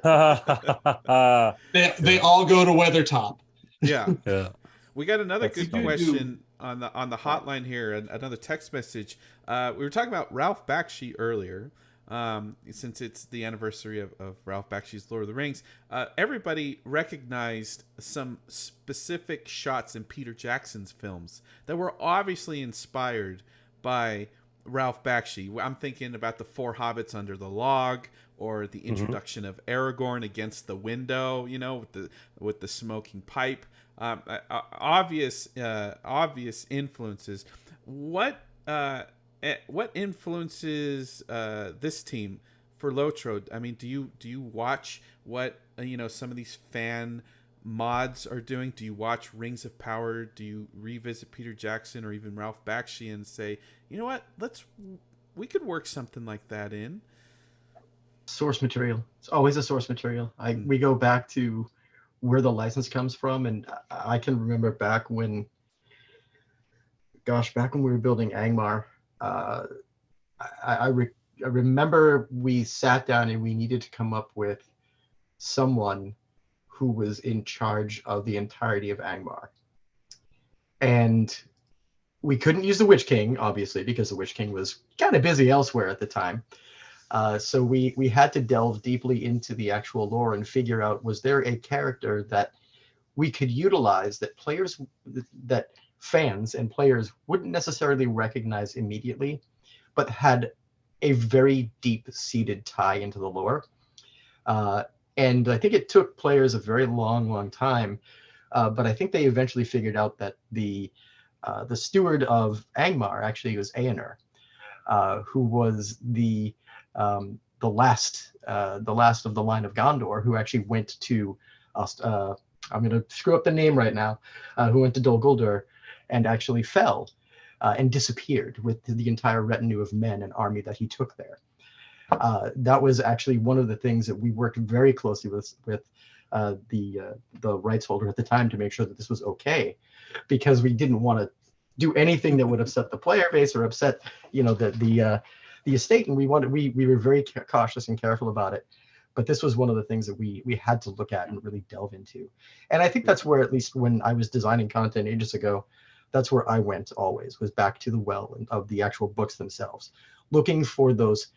They all go to Weathertop.
Yeah.
Yeah.
We got another
That's
good question on the hotline here, and another text message. We were talking about Ralph Bakshi earlier, since it's the anniversary of Ralph Bakshi's Lord of the Rings. Everybody recognized some specific shots in Peter Jackson's films that were obviously inspired by Ralph Bakshi. I'm thinking about the 4 hobbits under the log, or the introduction of Aragorn against the window, with the smoking pipe. Obvious influences. What influences this team for LOTRO? I mean, do you watch what some of these fan mods are doing? Do you watch Rings of Power? Do you revisit Peter Jackson or even Ralph Bakshi and say, you know what, we could work something like that in?
Source material. It's always a source material. We go back to where the license comes from, and I can remember back when we were building Angmar, I remember we sat down and we needed to come up with someone who was in charge of the entirety of Angmar. And we couldn't use the Witch King, obviously, because the Witch King was kind of busy elsewhere at the time. So we had to delve deeply into the actual lore and figure out, was there a character that we could utilize that fans and players wouldn't necessarily recognize immediately, but had a very deep-seated tie into the lore. And I think it took players a very long time, but I think they eventually figured out that the steward of Angmar actually was Aenir, who was the last of the line of Gondor, who actually went to I'm going to screw up the name right now, who went to Dol Guldur and actually fell and disappeared with the entire retinue of men and army that he took there. That was actually one of the things that we worked very closely with the rights holder at the time to make sure that this was okay, because we didn't want to do anything that would upset the player base or upset, the estate, and we were very cautious and careful about it. But this was one of the things that we had to look at and really delve into. And I think that's where, at least when I was designing content ages ago, that's where I went always, was back to the well of the actual books themselves, looking for those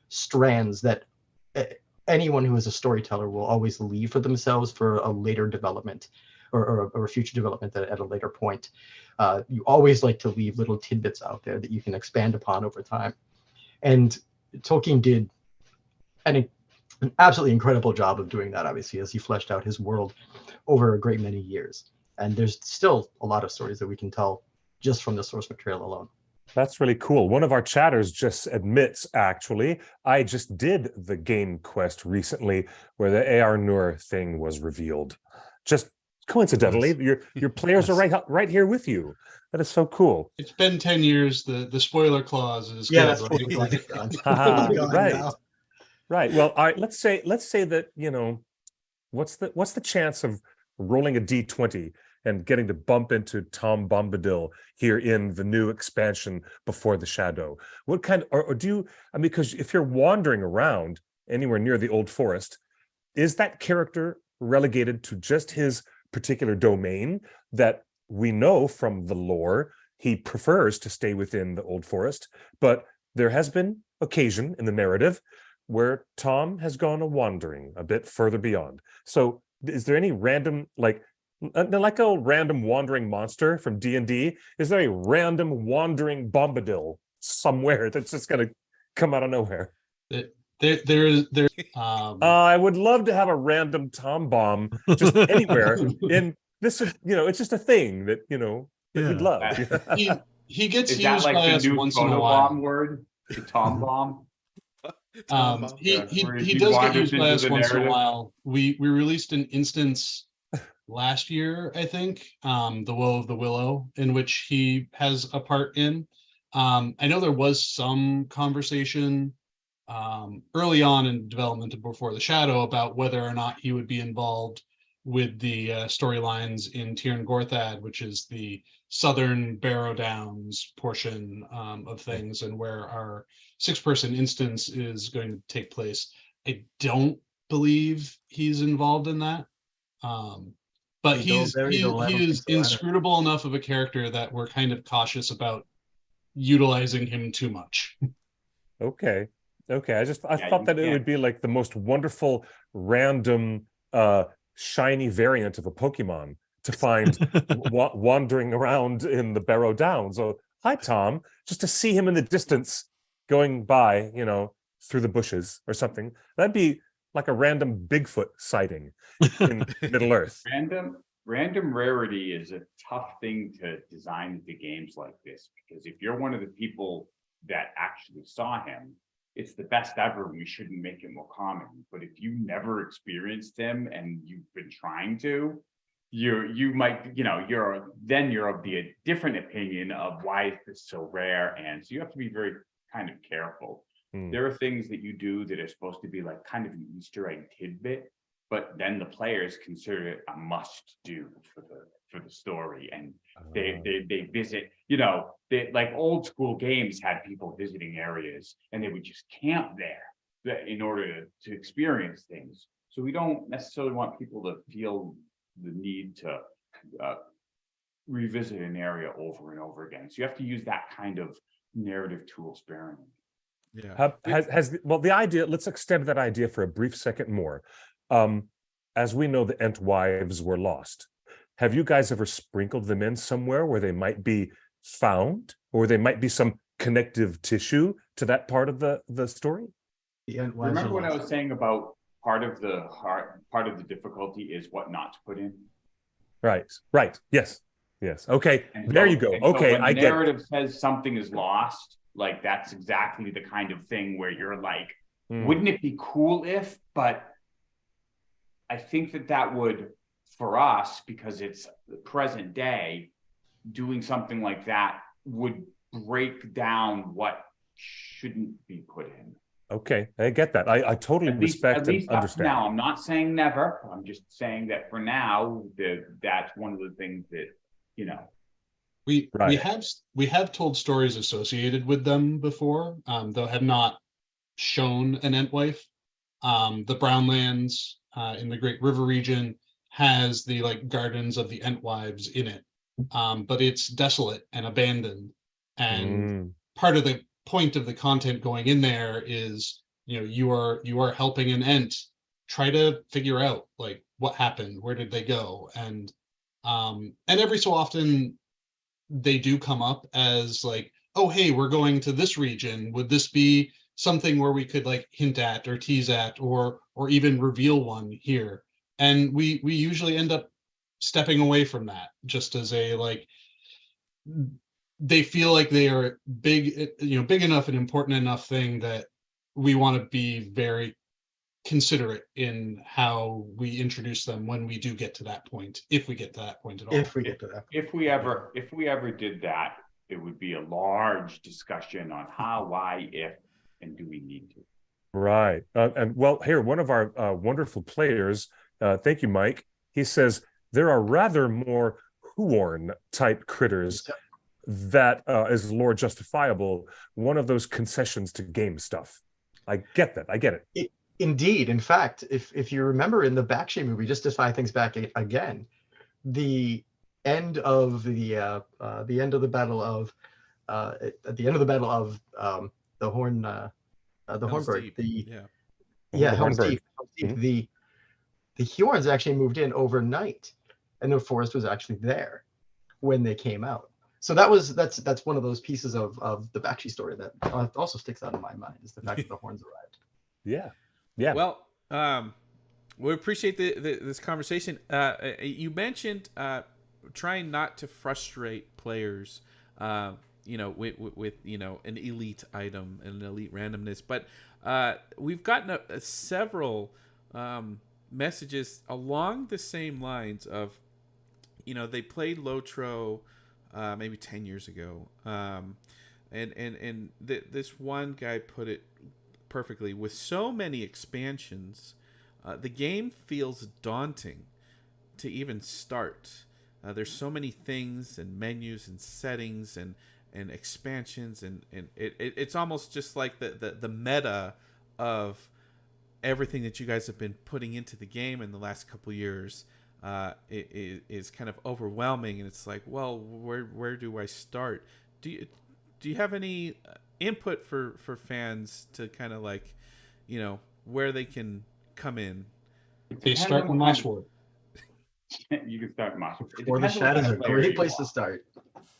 strands that anyone who is a storyteller will always leave for themselves for a later development or a future development at a later point. You always like to leave little tidbits out there that you can expand upon over time. And Tolkien did an absolutely incredible job of doing that, obviously, as he fleshed out his world over a great many years. And there's still a lot of stories that we can tell just from the source material alone.
That's really cool. One of our chatters just admits, actually, I just did the game quest recently where the Eärnur thing was revealed. Just coincidentally,
Yes.
your players
Yes.
are right here with you. That is so cool.
It's been 10 years. The spoiler clause is
Yeah,
good,
that's
right?
what
Like,
done.
Haha,
Gone
right.
now.
Right. Well, all right, let's say that, what's the chance of rolling a D20 and getting to bump into Tom Bombadil here in the new expansion Before the Shadow? What kind or do you, I mean, because if you're wandering around anywhere near the Old Forest, is that character relegated to just his particular domain that we know from the lore he prefers to stay within the Old Forest? But there has been occasion in the narrative where Tom has gone a wandering a bit further beyond. So is there any random, like a random wandering monster from D&D? Is there a random wandering Bombadil somewhere that's just going to come out of nowhere? I would love to have a random Tom Bomb just anywhere in this, it's just a thing that, that we'd love.
he gets
Is
used
that like
by
the
us
new
once in a
photobomb
while.
word? The Tom Bomb?
He does get used by us once in a while. We released an instance last year, I think, The Woe of the Willow, in which he has a part in. I know there was some conversation early on in development of Before the Shadow about whether or not he would be involved with the storylines in Tirn Gorthad, which is the southern Barrow Downs portion of things, and where our 6-person instance is going to take place. I don't believe he's involved in that. But he is inscrutable enough of a character that we're kind of cautious about utilizing him too much.
Okay. I thought that it would be like the most wonderful random shiny variant of a Pokemon to find wandering around in the Barrow Downs. Oh, hi Tom, just to see him in the distance going by, through the bushes or something. That'd be like a random Bigfoot sighting in Middle Earth.
Random rarity is a tough thing to design into games like this, because if you're one of the people that actually saw him, it's the best ever. We shouldn't make it more common. But if you never experienced him and you've been trying to, you might, you're of the different opinion of why is this so rare, and so you have to be very kind of careful. There are things that you do that are supposed to be like kind of an Easter egg tidbit, but then the players consider it a must do for the story, and they visit, they, like old school games had people visiting areas and they would just camp there in order to experience things. So we don't necessarily want people to feel the need to revisit an area over and over again. So you have to use that kind of narrative tool sparingly.
Yeah.
Well, the idea, let's extend that idea for a brief second more. As we know, the Entwives were lost. Have you guys ever sprinkled them in somewhere where they might be found, or they might be some connective tissue to that part of the story?
Remember what I was saying about part of the difficulty is what not to put in?
Right. Yes. Okay,
And
there
so-
you go.
and so
Okay,
when
I
the
get it.
narrative says something is lost, like that's exactly the kind of thing where you're like, wouldn't it be cool if, but I think that would, for us, because it's the present day, doing something like that would break down what shouldn't be put in.
Okay, I get that. I totally respect
At
and
least up to
understand.
now. I'm not saying never. I'm just saying that for now, that's one of the things that, you know.
We
Right.
have told stories associated with them before, though have not shown an Entwife. The Brownlands in the Great River region has the like gardens of the Entwives in it, but it's desolate and abandoned. And part of the point of the content going in there is, you are helping an Ent try to figure out like what happened, where did they go, and every so often they do come up as like, oh, hey, we're going to this region. Would this be something where we could like hint at or tease at or even reveal one here? And we usually end up stepping away from that, just as a like, they feel like they are big enough and important enough thing that we want to be very considerate in how we introduce them when we do get to that point, if we get to that point at all.
If we get to that.
If we ever did that, it would be a large discussion on how, why, if, and do we need to.
Right. And well, here, one of our wonderful players, thank you, Mike. He says there are rather more Huorn type critters that is lore justifiable. One of those concessions to game stuff. I get that. I get it.
Indeed. In fact, if you remember in the Bakshi movie, just to tie things back again, the end of the end of the battle of the Hornburg, Helm's Deep. The Hjorns actually moved in overnight, and the forest was actually there when they came out. So that's one of those pieces of the Bakshi story that also sticks out in my mind, is the fact that the Horns arrived.
Yeah.
Well, we appreciate this conversation. You mentioned trying not to frustrate players, with an elite item and an elite randomness, but we've gotten several messages along the same lines of, they played Lotro maybe 10 years ago, and this one guy put it perfectly: with so many expansions, the game feels daunting to even start. There's so many things and menus and settings and expansions, and it's almost just like the meta of everything that you guys have been putting into the game in the last couple of years is kind of overwhelming, and it's like, well, where do I start? Do you have any input for fans to kind of like, where they can come in?
They start with Mosswood.
You can start Mosswood.
Or the Shadows are a great place to start.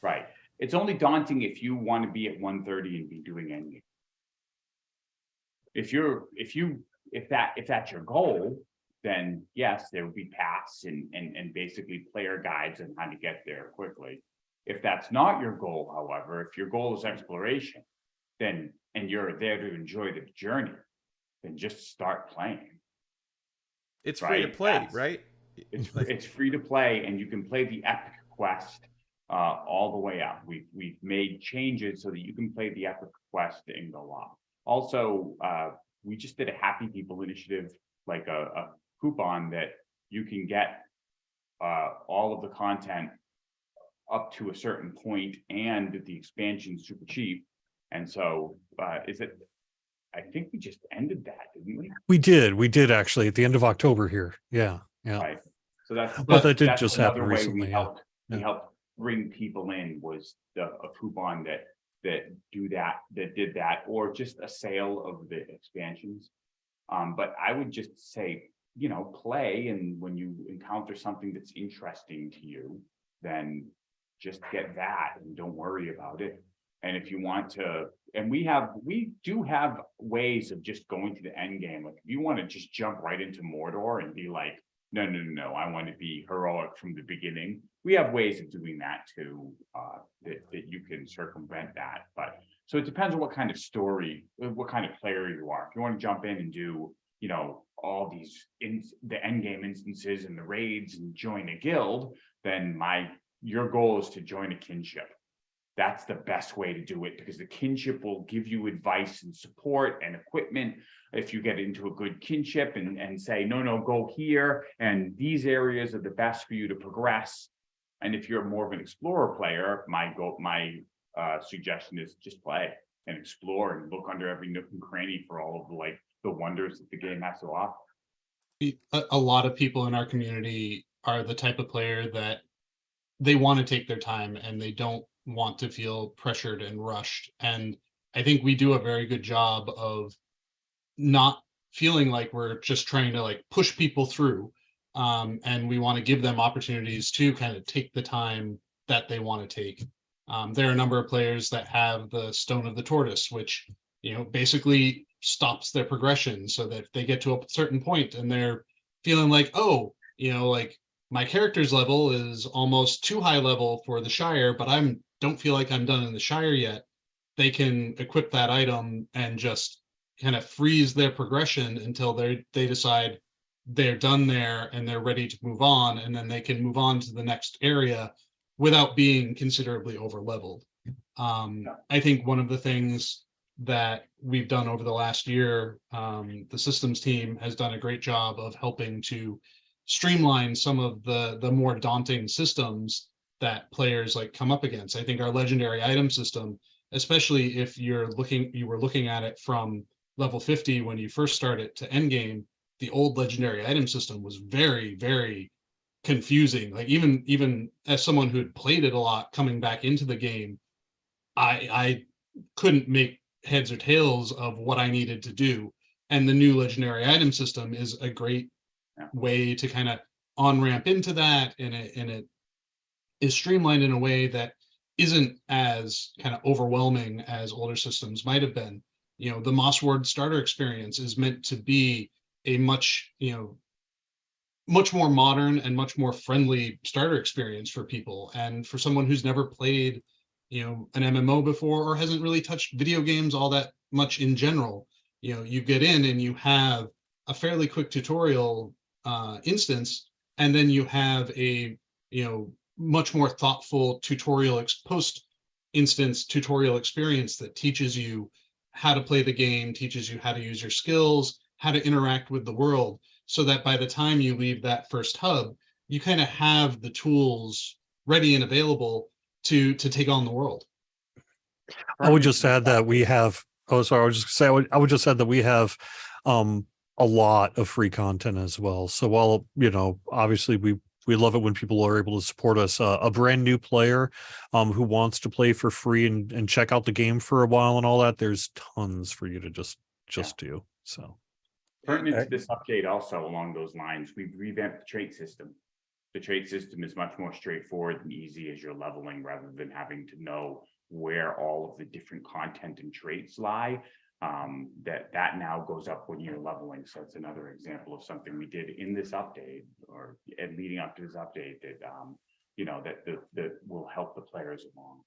Right. It's only daunting if you want to be at 130 and be doing anything. If that's your goal, then yes, there will be paths and basically player guides on how to get there quickly. If that's not your goal, however, if your goal is exploration, then and you're there to enjoy the journey, then just start playing.
It's free to play, right?
It's free to play, and you can play the epic quest all the way up. We've made changes so that you can play the epic quest and go up. Also, we just did a Happy People initiative, like a coupon that you can get all of the content up to a certain point, and the expansion super cheap. And so I think we just ended that, didn't we?
We did actually at the end of October here. Yeah.
Right. So that's
that did
that's
just happen
another way
recently.
we helped bring people in was a coupon that did that, or just a sale of the expansions. But I would just say, play, and when you encounter something that's interesting to you, then just get that and don't worry about it. And if you want to, and we do have ways of just going to the end game. Like if you want to just jump right into Mordor and be like, no, I want to be heroic from the beginning. We have ways of doing that too, that you can circumvent that. But so it depends on what kind of story, what kind of player you are. If you want to jump in and do, all these the end game instances and the raids and join a guild, then your goal is to join a kinship. That's the best way to do it, because the kinship will give you advice and support and equipment. If you get into a good kinship and say, no, go here, and these areas are the best for you to progress. And if you're more of an explorer player, my suggestion is just play and explore and look under every nook and cranny for all of the wonders that the game has to offer.
A lot of people in our community are the type of player that they want to take their time and they don't want to feel pressured and rushed. And I think we do a very good job of not feeling like we're just trying to push people through. And we want to give them opportunities to kind of take the time that they want to take. There are a number of players that have the Stone of the Tortoise, which, basically stops their progression, so that if they get to a certain point and they're feeling like, my character's level is almost too high level for the Shire, but don't feel like I'm done in the Shire yet, they can equip that item and just kind of freeze their progression until they decide they're done there and they're ready to move on, and then they can move on to the next area without being considerably over leveled. I think one of the things that we've done over the last year, the systems team has done a great job of helping to streamline some of the more daunting systems that players come up against. I think our legendary item system, especially if you were looking at it from level 50 when you first started to end game, the old legendary item system was very, very confusing. Even as someone who had played it a lot coming back into the game, I couldn't make heads or tails of what I needed to do. And the new legendary item system is a great way to kind of on-ramp into that, and it is streamlined in a way that isn't as kind of overwhelming as older systems might have been. The Mossward starter experience is meant to be a much more modern and much more friendly starter experience for people. And for someone who's never played, an MMO before, or hasn't really touched video games all that much in general, you get in and you have a fairly quick tutorial instance, and then you have a much more thoughtful post instance tutorial experience that teaches you how to play the game, teaches you how to use your skills, how to interact with the world, so that by the time you leave that first hub, you kind of have the tools ready and available to take on the world.
I would just add that we have, I would just add that we have a lot of free content as well. So while, obviously we love it when people are able to support us, a brand new player who wants to play for free and check out the game for a while and all that, there's tons for you to just do. So
pertinent to this update also along those lines, we've revamped the trait system. The trait system is much more straightforward and easy as you're leveling, rather than having to know where all of the different content and traits lie. That now goes up when you're leveling. So it's another example of something we did in this update, or leading up to this update, that will help the players along.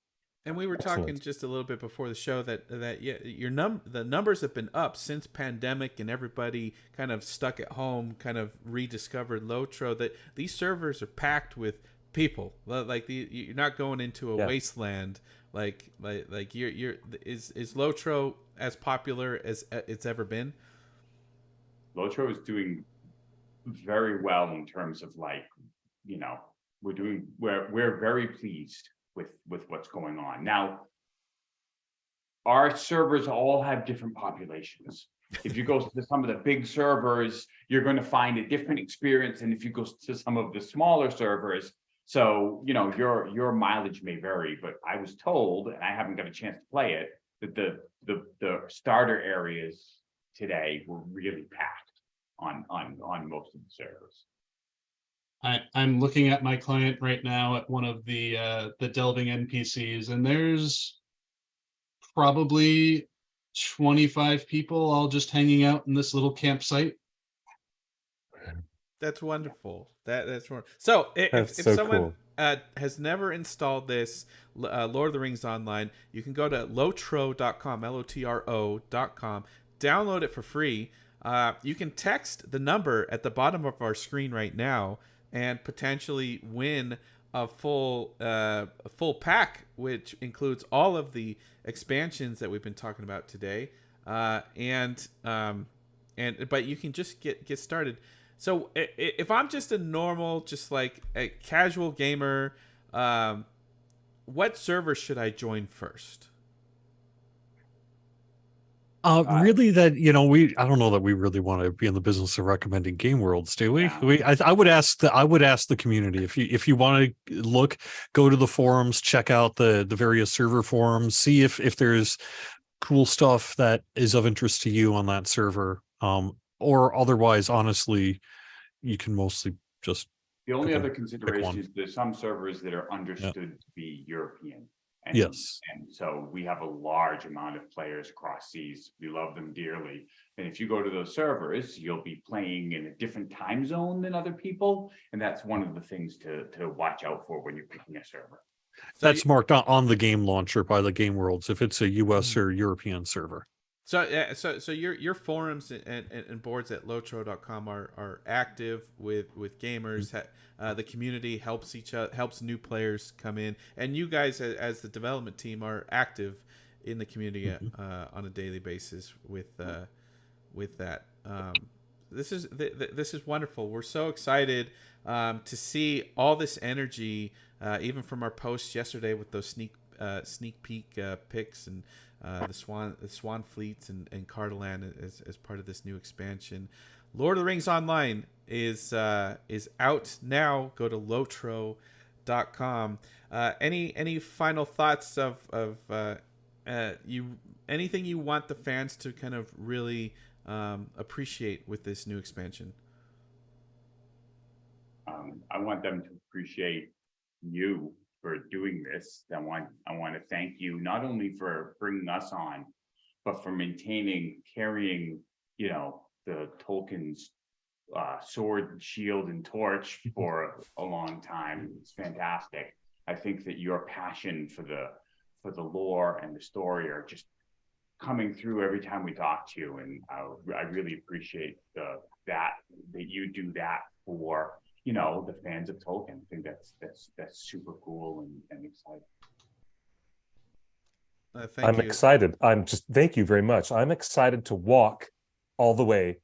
And we were talking just a little bit before the show that the numbers have been up since pandemic and everybody kind of stuck at home, kind of rediscovered LOTRO, that these servers are packed with people. You're not going into a wasteland. Is LOTRO as popular as it's ever been?
LOTRO is doing very well in terms of we're very pleased with what's going on. Now, our servers all have different populations. If you go to some of the big servers, you're going to find a different experience. And if you go to some of the smaller servers, So, you know, your mileage may vary, but I was told, and I haven't got a chance to play it, that the starter areas today were really packed on most of the servers.
I'm looking at my client right now at one of the delving NPCs, and there's probably 25 people all just hanging out in this little campsite.
That's wonderful. That's wonderful. So if
so
someone
cool.
has never installed this Lord of the Rings Online, you can go to lotro.com, LOTRO.com, download it for free. You can text the number at the bottom of our screen right now and potentially win a full pack, which includes all of the expansions that we've been talking about today. But you can just get started. So if I'm just a normal, just like a casual gamer, what server should I join first?
Really, that I don't know that we really want to be in the business of recommending game worlds, do we?
Yeah.
I would ask the community if you want to go to the forums, check out the various server forums, see if there's cool stuff that is of interest to you on that server, or otherwise, honestly, you can mostly just
The only
pick
other
one.
consideration is there's some servers that are understood to be European. And,
Yes.
And so we have a large amount of players across seas. We love them dearly. And if you go to those servers, you'll be playing in a different time zone than other people. And that's one of the things to watch out for when you're picking a server.
So
That's marked on the game launcher by the game worlds if it's a US or European server.
So your forums and boards at lotro.com are active with gamers. The community helps helps new players come in, and you guys as the development team are active in the community on a daily basis with that. This is wonderful. We're so excited to see all this energy, even from our posts yesterday with those sneak peek pics and the Swan fleets and Cardaland as part of this new expansion. Lord of the Rings Online is out now. Go to lotro.com. Any final thoughts of anything you want the fans to kind of really appreciate with this new expansion?
I want them to appreciate you for doing this. I want to thank you not only for bringing us on, but for carrying, the Tolkien's sword, shield, and torch for a long time. It's fantastic. I think that your passion for the lore and the story are just coming through every time we talk to you, and I really appreciate that you do that for the fans of Tolkien. I think that's super cool and exciting.
I'm excited. Thank you very much. I'm excited to walk all the way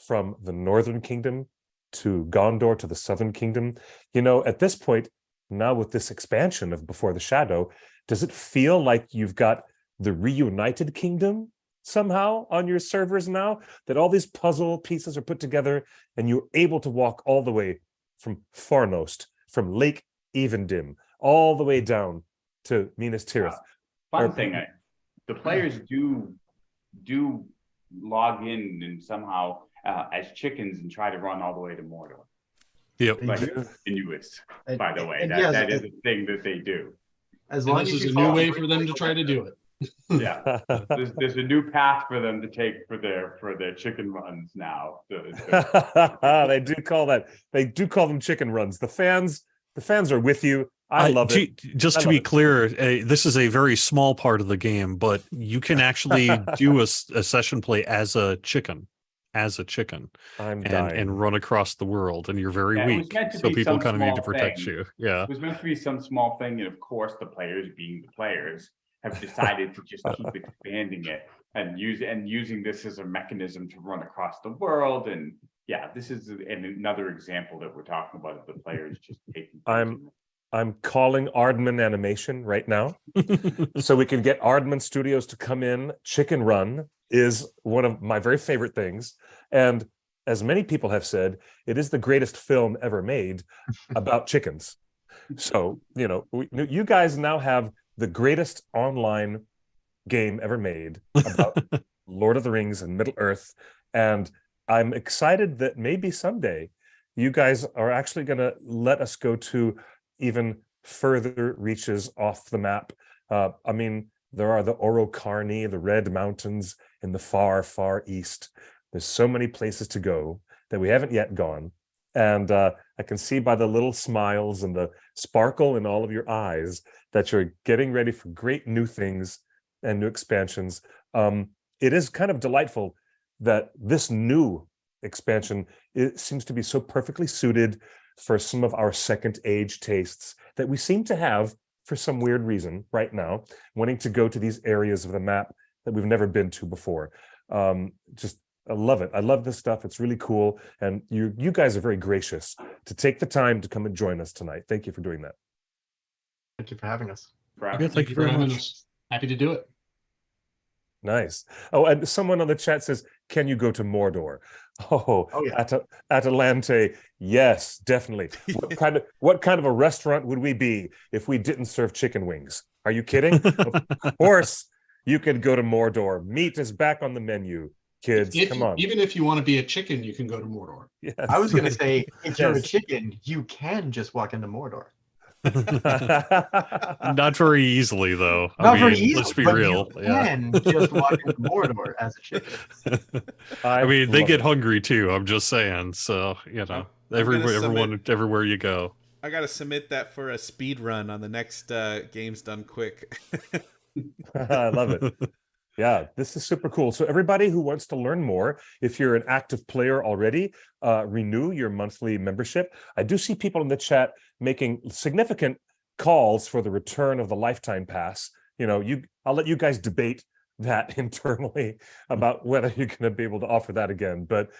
from the Northern Kingdom to Gondor to the Southern Kingdom. At this point, now with this expansion of Before the Shadow, does it feel like you've got the reunited kingdom somehow on your servers now? That all these puzzle pieces are put together and you're able to walk all the way from Farnost, from Lake Evendim, all the way down to Minas Tirith.
Fun thing, the players do log in and somehow as chickens and try to run all the way to Mordor.
Yep.
Like Inuits, by the way.
Yes,
that is a thing that they do.
As long
This
as
is
you
a new
follow
way
the
for them to try to do it.
Yeah, there's a new path for them to take for their chicken runs now.
They do call them chicken runs. The fans are with you. I love it.
Just to be clear, this is a very small part of the game, but you can actually do a session play as a chicken. And run across the world, and you're very weak, so people kind of need to protect you. Yeah,
it was meant to be some small thing, and of course the players, being the players, have decided to just keep expanding it and using this as a mechanism to run across the world. And yeah, this is another example that we're talking about of the players just taking.
I'm calling Aardman Animation right now, so we can get Aardman Studios to come in. Chicken Run is one of my very favorite things, and as many people have said, it is the greatest film ever made about chickens. So, you guys now have the greatest online game ever made about Lord of the Rings and Middle Earth. And I'm excited that maybe someday you guys are actually going to let us go to even further reaches off the map. I mean, there are the Orocarni, the Red Mountains in the far, far east. There's so many places to go that we haven't yet gone. And I can see by the little smiles and the sparkle in all of your eyes that you're getting ready for great new things and new expansions. It is kind of delightful that this new expansion, it seems to be so perfectly suited for some of our second age tastes that we seem to have for some weird reason right now, wanting to go to these areas of the map that we've never been to before. Just I love it. I love this stuff. It's really cool. And you guys are very gracious to take the time to come and join us tonight. Thank you for doing that.
Thank you for having us.
Yeah, thank you very
having
much.
us. Happy to do it.
Nice. Oh, and someone on the chat says, can you go to Mordor? Oh,
yeah.
Atalante. Yes, definitely. What kind of a restaurant would we be if we didn't serve chicken wings? Are you kidding? Of course you could go to Mordor. Meat is back on the menu. Kids, come on.
Even if you want to be a chicken, you can go to Mordor.
Yes.
I was going to say, if you're a
Yes.
chicken, you can just walk into Mordor.
Not very easily, though.
Not very easily,
let's be
but
real.
you can just walk into Mordor as a chicken.
I mean, they
love
get
it.
hungry too. I'm just saying. So everywhere you go.
I gotta submit that for a speed run on the next Games Done Quick.
I love it. Yeah, this is super cool. So everybody who wants to learn more, if you're an active player already, renew your monthly membership. I do see people in the chat making significant calls for the return of the lifetime pass. I'll let you guys debate that internally about whether you're going to be able to offer that again. But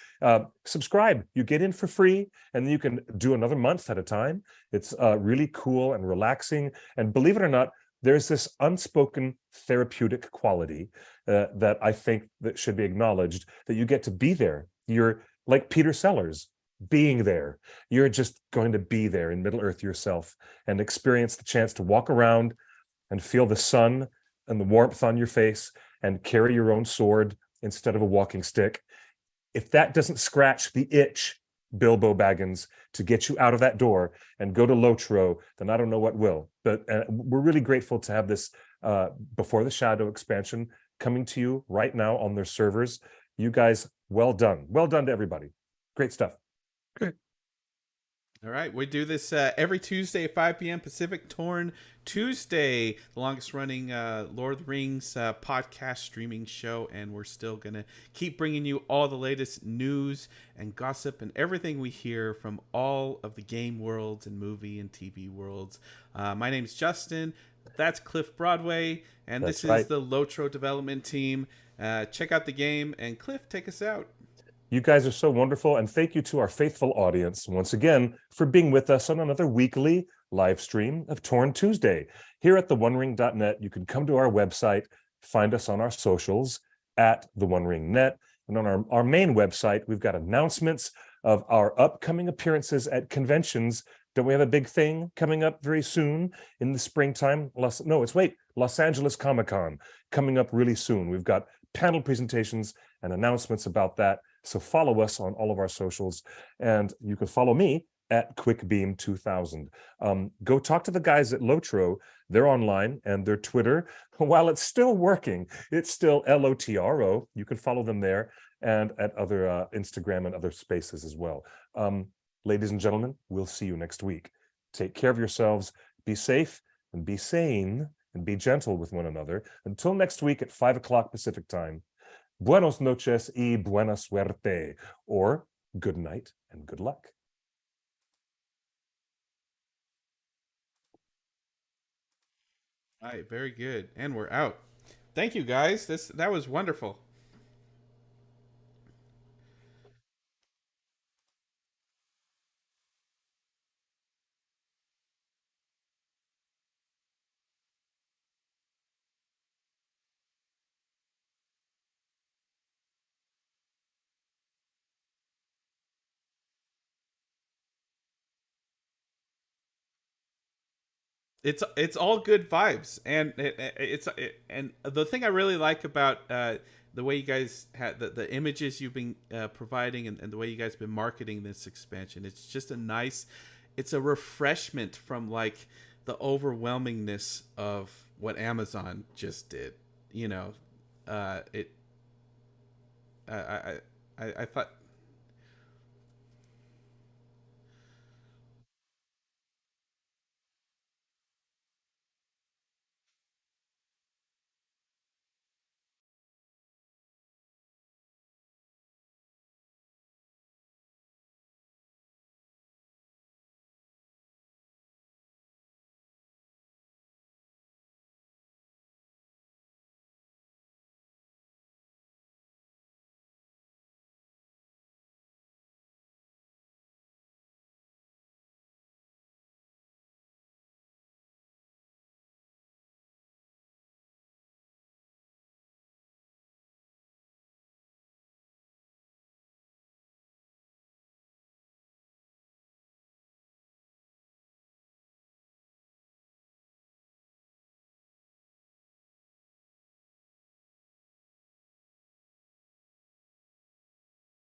subscribe, you get in for free, and then you can do another month at a time. It's really cool and relaxing. And believe it or not, there's this unspoken therapeutic quality that I think that should be acknowledged, that you get to be there. You're like Peter Sellers, being there. You're just going to be there in Middle Earth yourself and experience the chance to walk around and feel the sun and the warmth on your face and carry your own sword instead of a walking stick. If that doesn't scratch the itch, Bilbo Baggins, to get you out of that door and go to Lotro, then I don't know what will. But we're really grateful to have this Before the Shadow expansion coming to you right now on their servers. You guys, well done. Well done to everybody. Great stuff.
Great.
All right, we do this every Tuesday at 5 p.m. Pacific, Torn Tuesday, the longest running Lord of the Rings podcast streaming show, and we're still going to keep bringing you all the latest news and gossip and everything we hear from all of the game worlds and movie and TV worlds. My name is Justin. That's Cliff Broadway, and
That's
this
right.
is the Lotro development team. Check out the game, and Cliff, take us out.
You guys are so wonderful, and thank you to our faithful audience once again for being with us on another weekly live stream of Torn Tuesday. Here at theonering.net, you can come to our website, find us on our socials at theonering.net, and on our main website, we've got announcements of our upcoming appearances at conventions. Don't we have a big thing coming up very soon in the springtime? Los Angeles Comic-Con coming up really soon. We've got panel presentations and announcements about that. So follow us on all of our socials, and you can follow me at QuickBeam2000. Go talk to the guys at Lotro. They're online, and their Twitter, while it's still working, it's still LOTRO. You can follow them there and at other Instagram and other spaces as well. Ladies and gentlemen, we'll see you next week. Take care of yourselves, be safe and be sane, and be gentle with one another. Until next week at 5 o'clock Pacific time. Buenos noches y buena suerte, or good night and good luck.
All right, very good. And we're out. Thank you, guys. That was wonderful. it's all good vibes, and and the thing I really like about the way you guys had the images you've been providing, and the way you guys have been marketing this expansion, it's just it's a refreshment from like the overwhelmingness of what Amazon just did. You know, I thought